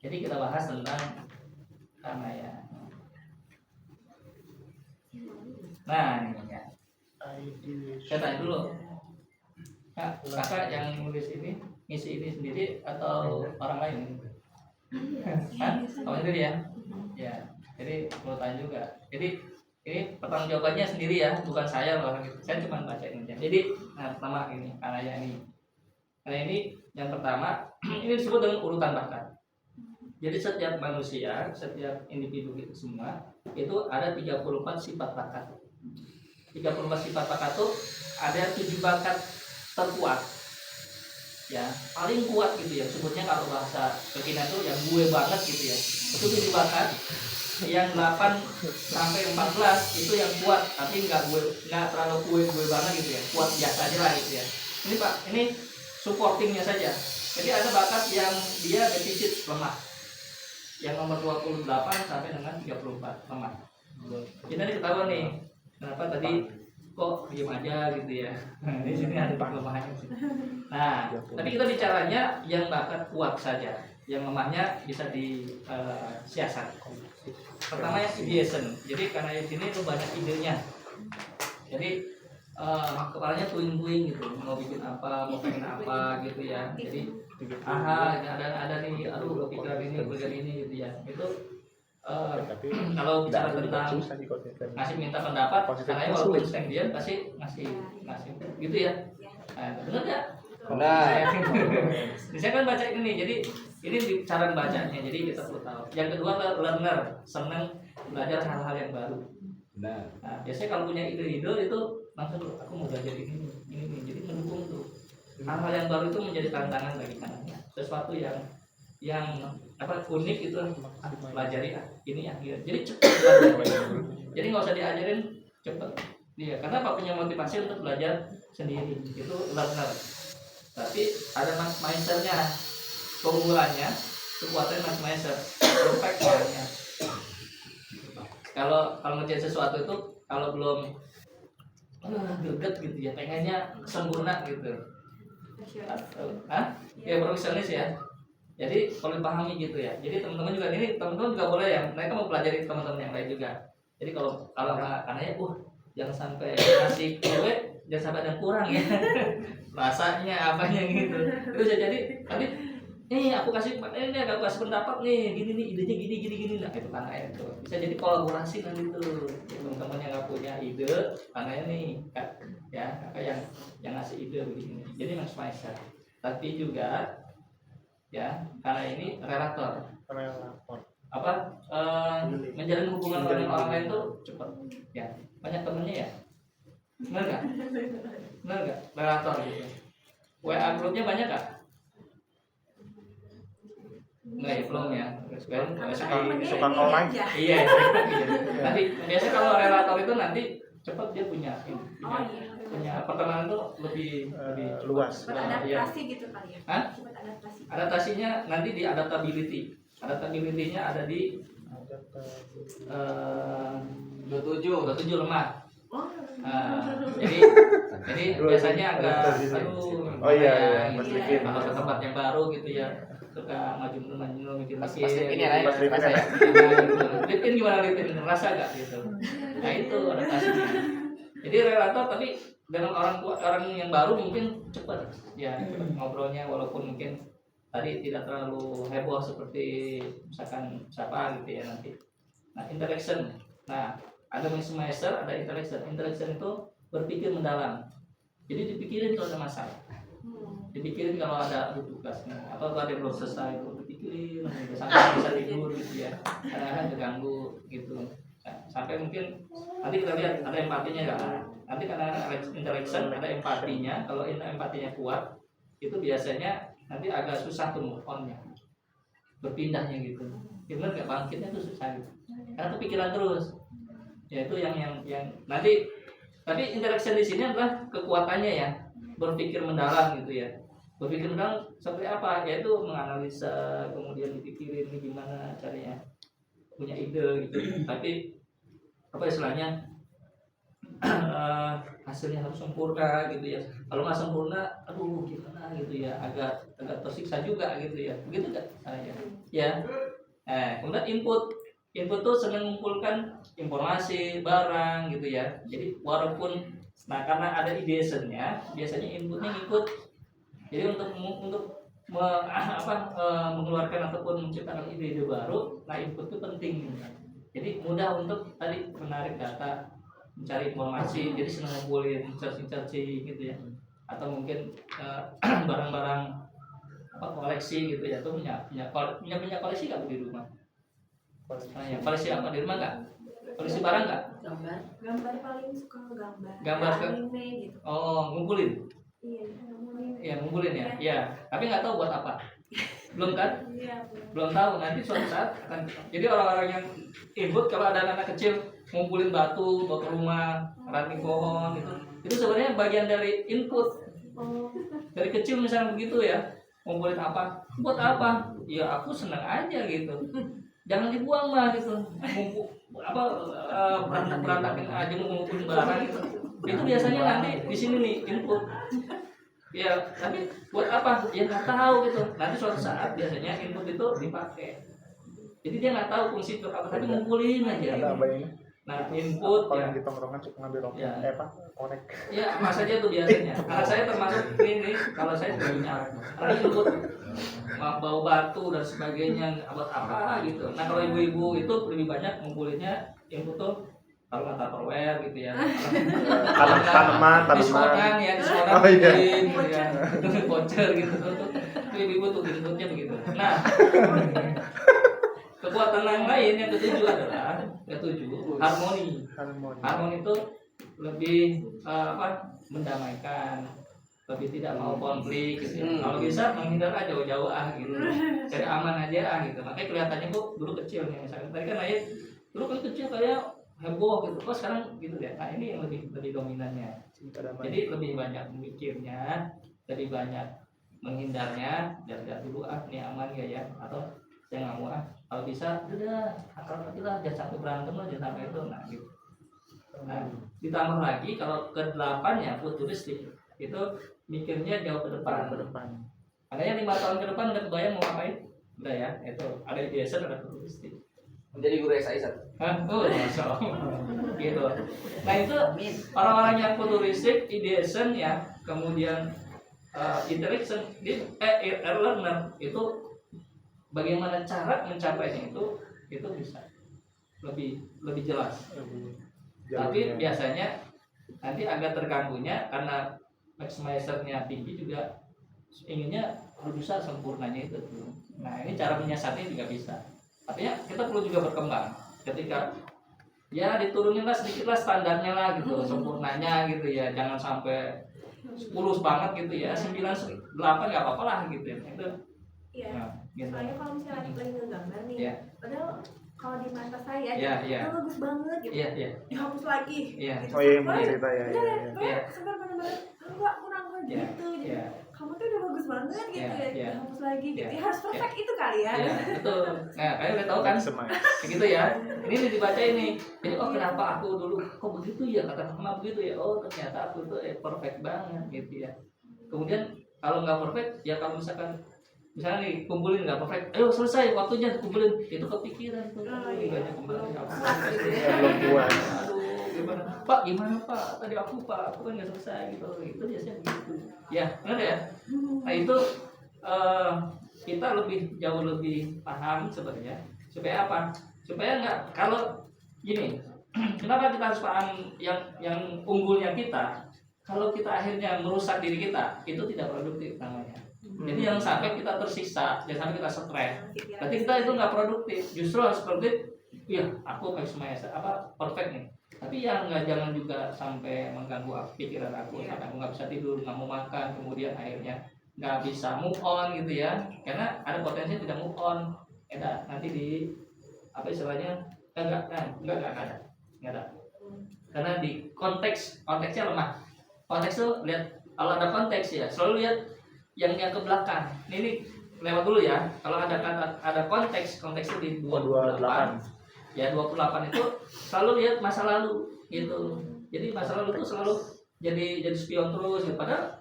Jadi kita bahas tentang Kanaya. Nah, ini ya. Saya tanya dulu. Kakak yang nulis ini, ngisi ini sendiri atau orang lain? Kan? Kamu sendiri ya? Ya. Jadi perlu tanya juga. Jadi ini pertanggungjawabannya sendiri ya, bukan saya loh. Saya cuma baca ini. Jadi, pertama ini Kanaya ini. Karena ini yang pertama, ini disebut dengan urutan bakat. Jadi setiap manusia, setiap individu itu semua, itu ada 34 sifat bakat. 34 sifat bakat itu ada 7 bakat terkuat. Ya, paling kuat gitu ya. Sebutnya kalau bahasa kekinian itu yang gue banget gitu ya. Itu 7 bakat. Yang 8 sampai 14 itu yang kuat, tapi nggak terlalu gue banget gitu ya. Kuat biasa aja lah gitu ya. Ini Pak, ini supportingnya saja. Jadi ada bakat yang dia defisit lemah. Yang nomor 28 sampai dengan 34 lemah. Kita ketahuan nih, kenapa tadi kok diem aja gitu ya. Nah, di sini ada kelemahannya sih. Nah, tapi kita bicaranya yang bakat kuat saja. Yang lemahnya bisa disiasat. Pertama yang ideation. Jadi karena di sini itu banyak idenya. Jadi kepalanya tuing-tuing gitu, mau bikin apa, mau pengen apa gitu ya. Jadi ada nih, aduh kepikiran ini gitu ya. Itu Tapi kalau bicara tidak tentang susah sih konsisten. ngasih minta pendapat, Konsisten caranya itu walaupun sulit. stand pasti ngasih gitu ya. Benar nggak? Benar. Saya kan baca ini, jadi ini di cara bacanya, jadi kita perlu tahu. Yang kedua learner, senang belajar hal-hal yang baru. Benar. Nah, biasanya kalau punya ide-ide itu langsung aku mau belajar ini, jadi mendukung tuh. Hal-hal yang baru itu menjadi tantangan bagi anaknya. Sesuatu yang unik itu pelajari ini ya. Jadi cepat belajar. Jadi nggak usah diajarin cepat. Dia karena apa, punya motivasi untuk belajar sendiri. Itu learner. Tapi ada masternya, keunggulannya, kekuatan master, perfectnya. Kalau ngerjain sesuatu itu kalau belum greget gitu ya, pengennya sempurna gitu. Ya profesionalis ya. Jadi perlu dipahami gitu ya. Jadi teman-teman juga boleh ya, mereka mau pelajari teman-teman yang lain juga. Jadi kalau karena jangan sampai ngasih cewek, jangan sampai ada kurang ya. Rasanya apanya gitu. Itu bisa jadi tapi aku kasih pendapat nih, gini nih idenya gini. Nah, itu karena itu. Bisa jadi kolaborasi nanti tuh. Teman-teman yang nggak punya ide, karena nih kakak yang ngasih ide begini. Jadi maximizer. Tapi juga ya karena ini relator. Menjalin hubungan dengan orang lain tuh cepat. Ya, banyak temennya ya. Benar nggak? Relator gitu. WA grupnya banyak nggak? Enggak ya, belum ya. Suka online. Iya. Nanti biasa kalau relator itu nanti cepat dia punya punya pertemanan tuh lebih luas. Adaptasi gitu kali ya. Cepat adaptasi. Adaptasinya nanti di adaptability. Adaptability-nya ada di 27 lemah. Jadi biasanya agak gitu. Kalau ke tempat yang baru gitu ya, suka maju mikir ini ya, rasa ya. Litin gimana litin, ngerasa gak gitu. Nah itu adaptasinya. Jadi relator tapi dengan orang yang baru mungkin cepat ya ngobrolnya, walaupun mungkin tadi tidak terlalu heboh seperti misalkan siapa gitu ya nanti. Nah interaction, ada maximizer, ada interaction. Interaction itu berpikir mendalam. Jadi dipikirin kalau ada masalah. Dipikirin kalau ada tugasnya atau kalau ada yang belum selesai itu dipikirin sampai bisa tidur gitu ya. Kadang-kadang terganggu gitu. Nah, sampai mungkin nanti kita lihat ada empatinya ya. Nanti karena interaction ada empatinya. Kalau empatinya kuat, itu biasanya nanti agak susah tuh move on-nya, berpindahnya gitu. Benar nggak, bangkitnya tuh susah gitu. Karena kepikiran terus. Ya itu yang nanti. Tapi interaction di sini adalah kekuatannya ya, berpikir mendalam gitu ya. Berpikir mendalam seperti apa? Yaitu menganalisa, kemudian dipikirin ini gimana caranya, punya ide gitu. Tapi apa istilahnya? Hasilnya harus sempurna gitu ya. Kalau nggak sempurna, aduh gimana gitu ya, agak tersiksa juga gitu ya. Begitu nggak caranya? Ya. Kemudian input tuh senang mengumpulkan informasi, barang gitu ya. Jadi walaupun karena ada ideationnya, biasanya inputnya ngikut. Jadi untuk mengeluarkan ataupun menciptakan ide-ide baru, input itu penting. Jadi mudah untuk tadi menarik data, mencari informasi, jadi senang ngumpulin searching gitu ya, atau mungkin barang-barang koleksi gitu ya, tuh punya koleksi nggak di rumah? Koleksi apa di rumah nggak? Koleksi barang nggak? Gambar paling suka gambar anime gitu. Ngumpulin? Iya ngumpulin ya. Iya. Tapi nggak tahu buat apa. Belum kan? Iya. Belum tahu. Nanti suatu saat akan. Jadi orang-orang yang input kalau ada anak kecil ngumpulin batu, bawa ke rumah, ranting pohon itu sebenarnya bagian dari input. Dari kecil misalnya begitu ya, ngumpulin apa? Buat apa? Ya aku senang aja gitu. Jangan dibuang lah gitu. Berantakin aja ngumpulin barang gitu. Itu biasanya nanti di sini nih input. Ya, tapi buat apa? Ya nggak tahu gitu. Nanti suatu saat biasanya input itu dipakai. Jadi dia nggak tahu fungsi itu apa, tapi ngumpulin aja. Nah, input Kalau ya. yang di tongkrongan suka ngambil rokok, Ya. korek. Ya, apa saja tuh biasanya. Karena saya termasuk ini, kalau saya juga punya karena input bawa batu dan sebagainya, buat apa gitu. Nah, kalau ibu-ibu itu lebih banyak ngumpulinnya input tuh kalau nggak Tupperware gitu ya. Tanaman. Diskonan ya, diskonan Oh, iya. gitu ya. Voucher gitu tuh. Itu ibu-ibu tuh inputnya begitu. Nah, kekuatan yang lain yang ketujuh adalah harmoni. Harmoni itu lebih mendamaikan, lebih tidak mau konflik gitu. Kalau bisa menghindar aja jauh-jauh gitu. Cari aman aja gitu. Makanya kelihatannya kok dulu kecil nih misalnya. Tadi kan ayat dulu kan kecil kayak heboh gitu. Kok sekarang gitu ya. Nah, ini yang lebih dominannya. Jadi lebih banyak memikirnya, lebih banyak menghindarnya. Lihat dulu ini aman gak ya, atau saya nggak mau kalau bisa udah akal lah, jangan sampai berantem lah, jangan sampai itu. Nah gitu. Nah, ditambah lagi kalau ke-8 ya futuristik itu mikirnya jauh ke depan. Makanya 5 tahun ke depan udah kebayang mau ngapain? Udah ya, itu ada ideation, ada futuristik. Menjadi guru SI Sat. Masya Allah. Gitu. Nah itu orang-orang yang futuristik, ideation ya, kemudian interaction, learner itu bagaimana cara mencapainya itu bisa lebih jelas. Tapi biasanya nanti agak terganggunya karena maximizer-nya tinggi juga inginnya berusaha sempurnanya itu. Nah ini cara menyiasatnya juga bisa. Artinya kita perlu juga berkembang. Ketika ya dituruninlah sedikitlah standarnya lah gitu, sempurnanya gitu ya, jangan sampai 10 banget gitu ya, 9, 8 nggak apa-apa lah gitu. Itu Iya. nah, gitu. Soalnya kalau misalnya lagi ngegambar nih, Iya. padahal kalau di mata saya Iya. itu bagus banget gitu. Iya. Dihapus lagi. Iya. Gitu. Oh iya, Soalnya mau cerita ya. bener, Iya. Iya. sampai bener-bener enggak kurang Iya. gitu. Jadi Iya. kamu tuh udah bagus banget gitu Iya, ya. iya. Dihapus lagi gitu. Iya. Ya harus perfect itu kali ya. Iya, betul. Nah, kalian udah tahu kan? Kayak gitu ya. Ini dibaca ini. Jadi kenapa aku dulu kok begitu ya? Kata kenapa begitu ya? Oh, ternyata aku tuh perfect banget gitu ya. Kemudian kalau nggak perfect, ya kalau misalnya nih kumpulin nggak perfect, ayo selesai waktunya kumpulin, itu kepikiran tuh. Banyak kembali. Belum puas. Aduh, gimana? Pak, gimana Pak? Tadi aku kan nggak selesai gitu. Itu biasanya begitu. Ya, benar ya. Nah itu kita jauh lebih paham sebenarnya. Supaya apa? Supaya nggak kalau gini. Kenapa kita harus paham yang unggulnya kita? Kalau kita akhirnya merusak diri kita, itu tidak produktif namanya. Jadi jangan sampai kita tersiksa, jangan sampai kita stres. Berarti kita itu nggak produktif. Justru harus produktif. Iya, aku perfect nih. Tapi ya jangan juga sampai mengganggu pikiran aku. Sampai aku nggak bisa tidur, nggak mau makan, kemudian akhirnya nggak bisa move on gitu ya. Karena ada potensi tidak move on. Nanti di apa istilahnya nggak ada. Karena di konteksnya lemah. Konteks tuh lihat, kalau ada konteks ya selalu lihat yang ke belakang. Ini lewat dulu ya. Kalau ada konteks itu di 28. Ya 28 itu selalu lihat masa lalu gitu. Jadi masa lalu itu selalu jadi spion terus gitu. Padahal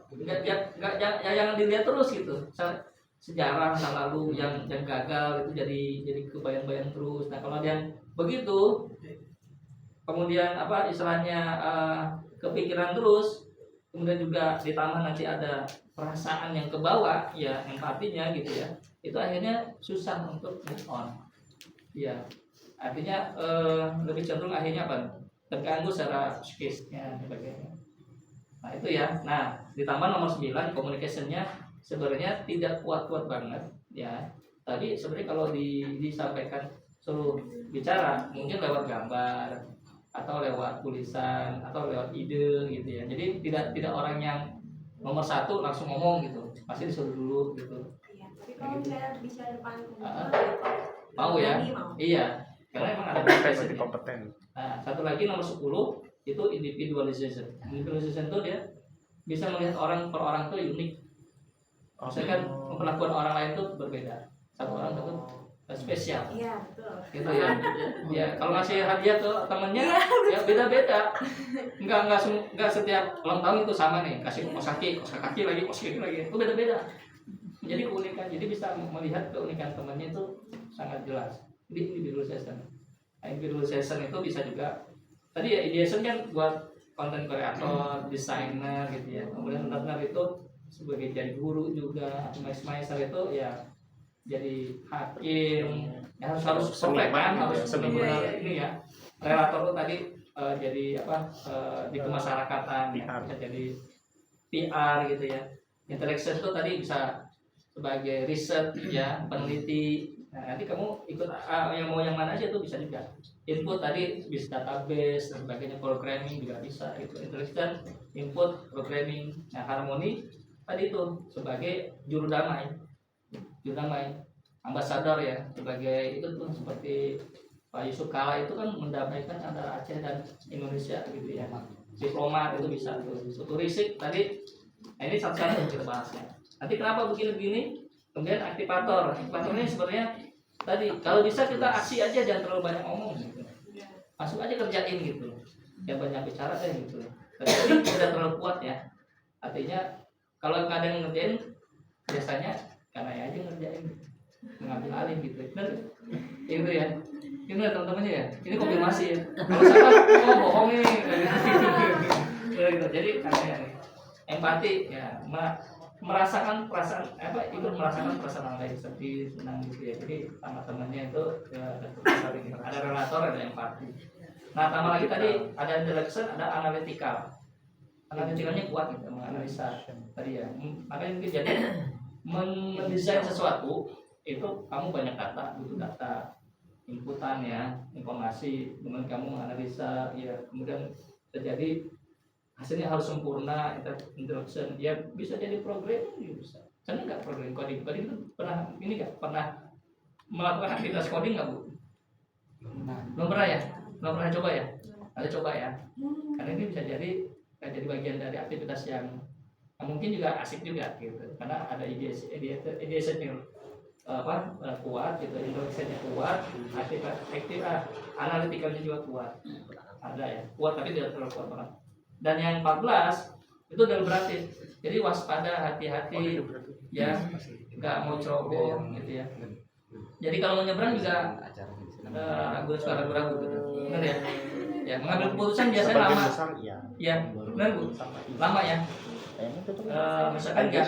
jangan dilihat terus gitu. Sejarah masa lalu yang gagal itu jadi kebayang-bayang terus. Nah, kalau yang begitu kemudian apa istilahnya kepikiran terus, kemudian juga ditambah nanti ada perasaan yang ke bawah ya, empatinya gitu ya, itu akhirnya susah untuk move on ya, artinya lebih cenderung akhirnya apa, terganggu secara psikisnya sebagainya. Nah itu ya. Nah ditambah nomor 9 communication-nya sebenarnya tidak kuat-kuat banget ya, tapi sebenarnya kalau disampaikan suruh bicara mungkin lewat gambar atau lewat tulisan atau lewat ide gitu ya. Jadi tidak orang yang nomor 1 langsung ngomong gitu, pasti disuruh dulu gitu. Iya, tapi kalau misalnya bisa depan mau ya? Mau. Iya, karena emang ada kompeten. Nah, satu lagi nomor 10 itu individualization. Individualization itu dia bisa melihat orang per orang tuh unik. Misalkan perlakuan orang lain tuh berbeda. Satu orang itu spesial. Iya, betul. Gitu ya. Ya, kalau ngasih hadiah ke temennya ya beda-beda. Enggak setiap ulang tahun itu sama nih, kasih kos kaki lagi. Itu beda-beda. Jadi keunikan. Jadi bisa melihat keunikan temannya itu sangat jelas. Jadi individualization. Nah, individualization itu bisa juga tadi ya ideation kan buat konten kreator, desainer gitu ya. Kemudian learner itu sebagai jadi guru juga, master itu ya jadi hakim, ya harus perfect kan, harus benar-benar ini ya. Relator itu tadi jadi apa di kemasyarakatan ya, bisa jadi PR gitu ya. Interaction itu tadi bisa sebagai riset ya, peneliti. Nah, nanti kamu ikut yang mau yang mana aja tuh bisa juga. Input tadi bisa database dan sebagainya, programming juga bisa itu. Interaction, input, programming. Nah, harmoni tadi itu sebagai juru damai, ambasador ya, sebagai itu tuh seperti Pak Yusuf Kala itu kan mendamaikan antara Aceh dan Indonesia gitu ya. Diplomat itu bisa tuh. Futuristik tadi, nah ini satu-satu kita bahasnya. Nanti kenapa begini-begini? Kemudian aktivator ini sebenarnya tadi kalau bisa kita aksi aja, jangan terlalu banyak ngomong gitu. Masuk aja kerjain gitu, jangan banyak bicara deh gitu. Tapi tidak terlalu kuat ya, artinya kalau kadang ngerjain biasanya karena ya aja ngerjain, mengambil alih gitu. Benar itu ya, ini teman-temannya ya, ini konfirmasi ya. Kalau salah bohong nih gitu. Jadi karena empati ya, merasakan perasaan ikut merasakan perasaan orang lain, sedih, senang gitu ya. Jadi sama temannya itu ada relator, ada empati. Nah, tambah lagi tadi ada interaction, ada analytical. Analyticalnya kuat gitu, menganalisa tadi ya. Makanya mungkin jadi mendesain sesuatu itu kamu banyak data, butuh data, inputan ya, informasi, kemudian kamu menganalisa ya, kemudian terjadi hasilnya harus sempurna. Introduction ya, bisa jadi programming juga bisa. Saya nggak programming, coding itu pernah ini nggak pernah melakukan aktivitas coding nggak Bu? Belum pernah ya, belum pernah coba ya. Ada coba ya, karena ini bisa jadi bagian dari aktivitas yang mungkin juga asik juga gitu, karena ada ideation kuat gitu, introduction-nya kuat, analytical-nya juga kuat, ada ya, kuat tapi tidak terlalu kuat banget. Dan yang 14 itu deliberatif, jadi waspada, hati-hati ya, nggak mau ceroboh gitu ya. Jadi kalau mau nyebrang juga gue suka ragu-ragu gitu, benar ya. Ya, mengambil keputusan biasanya lama. Ya, benar Bu, lama ya. Misalkan nggak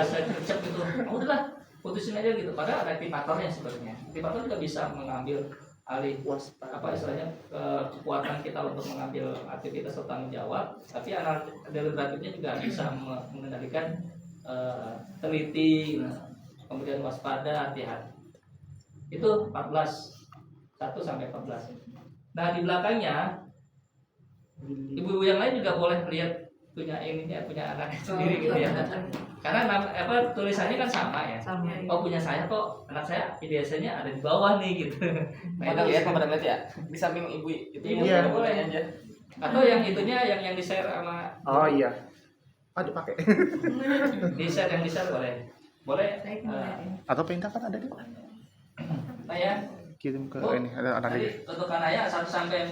secep gitu, udahlah putusin aja gitu. Padahal ada aktivatornya sebenarnya. Aktivator juga bisa mengambil alih istilahnya kekuatan kita untuk mengambil aktivitas atau tanggung jawab, tapi deliberatifnya juga bisa mengendalikan teliti, kemudian waspada, hati-hati. Itu 14, 1 sampai 14. Nah, di belakangnya ibu-ibu yang lain juga boleh lihat punya anak sendiri gitu ya. Karena tulisannya kan sama ya. Oh, punya saya kok, anak saya ideasinya ada di bawah nih gitu. Nah, pada lihat ya di samping ibu itu iya, boleh aja. Atau yang itunya yang di share sama iya. Dipakai. Di share boleh. Atau perintah kan ada di. Nah ya. Kirim ke ini ada anak tadi untuk Kanaya 1 sampai 4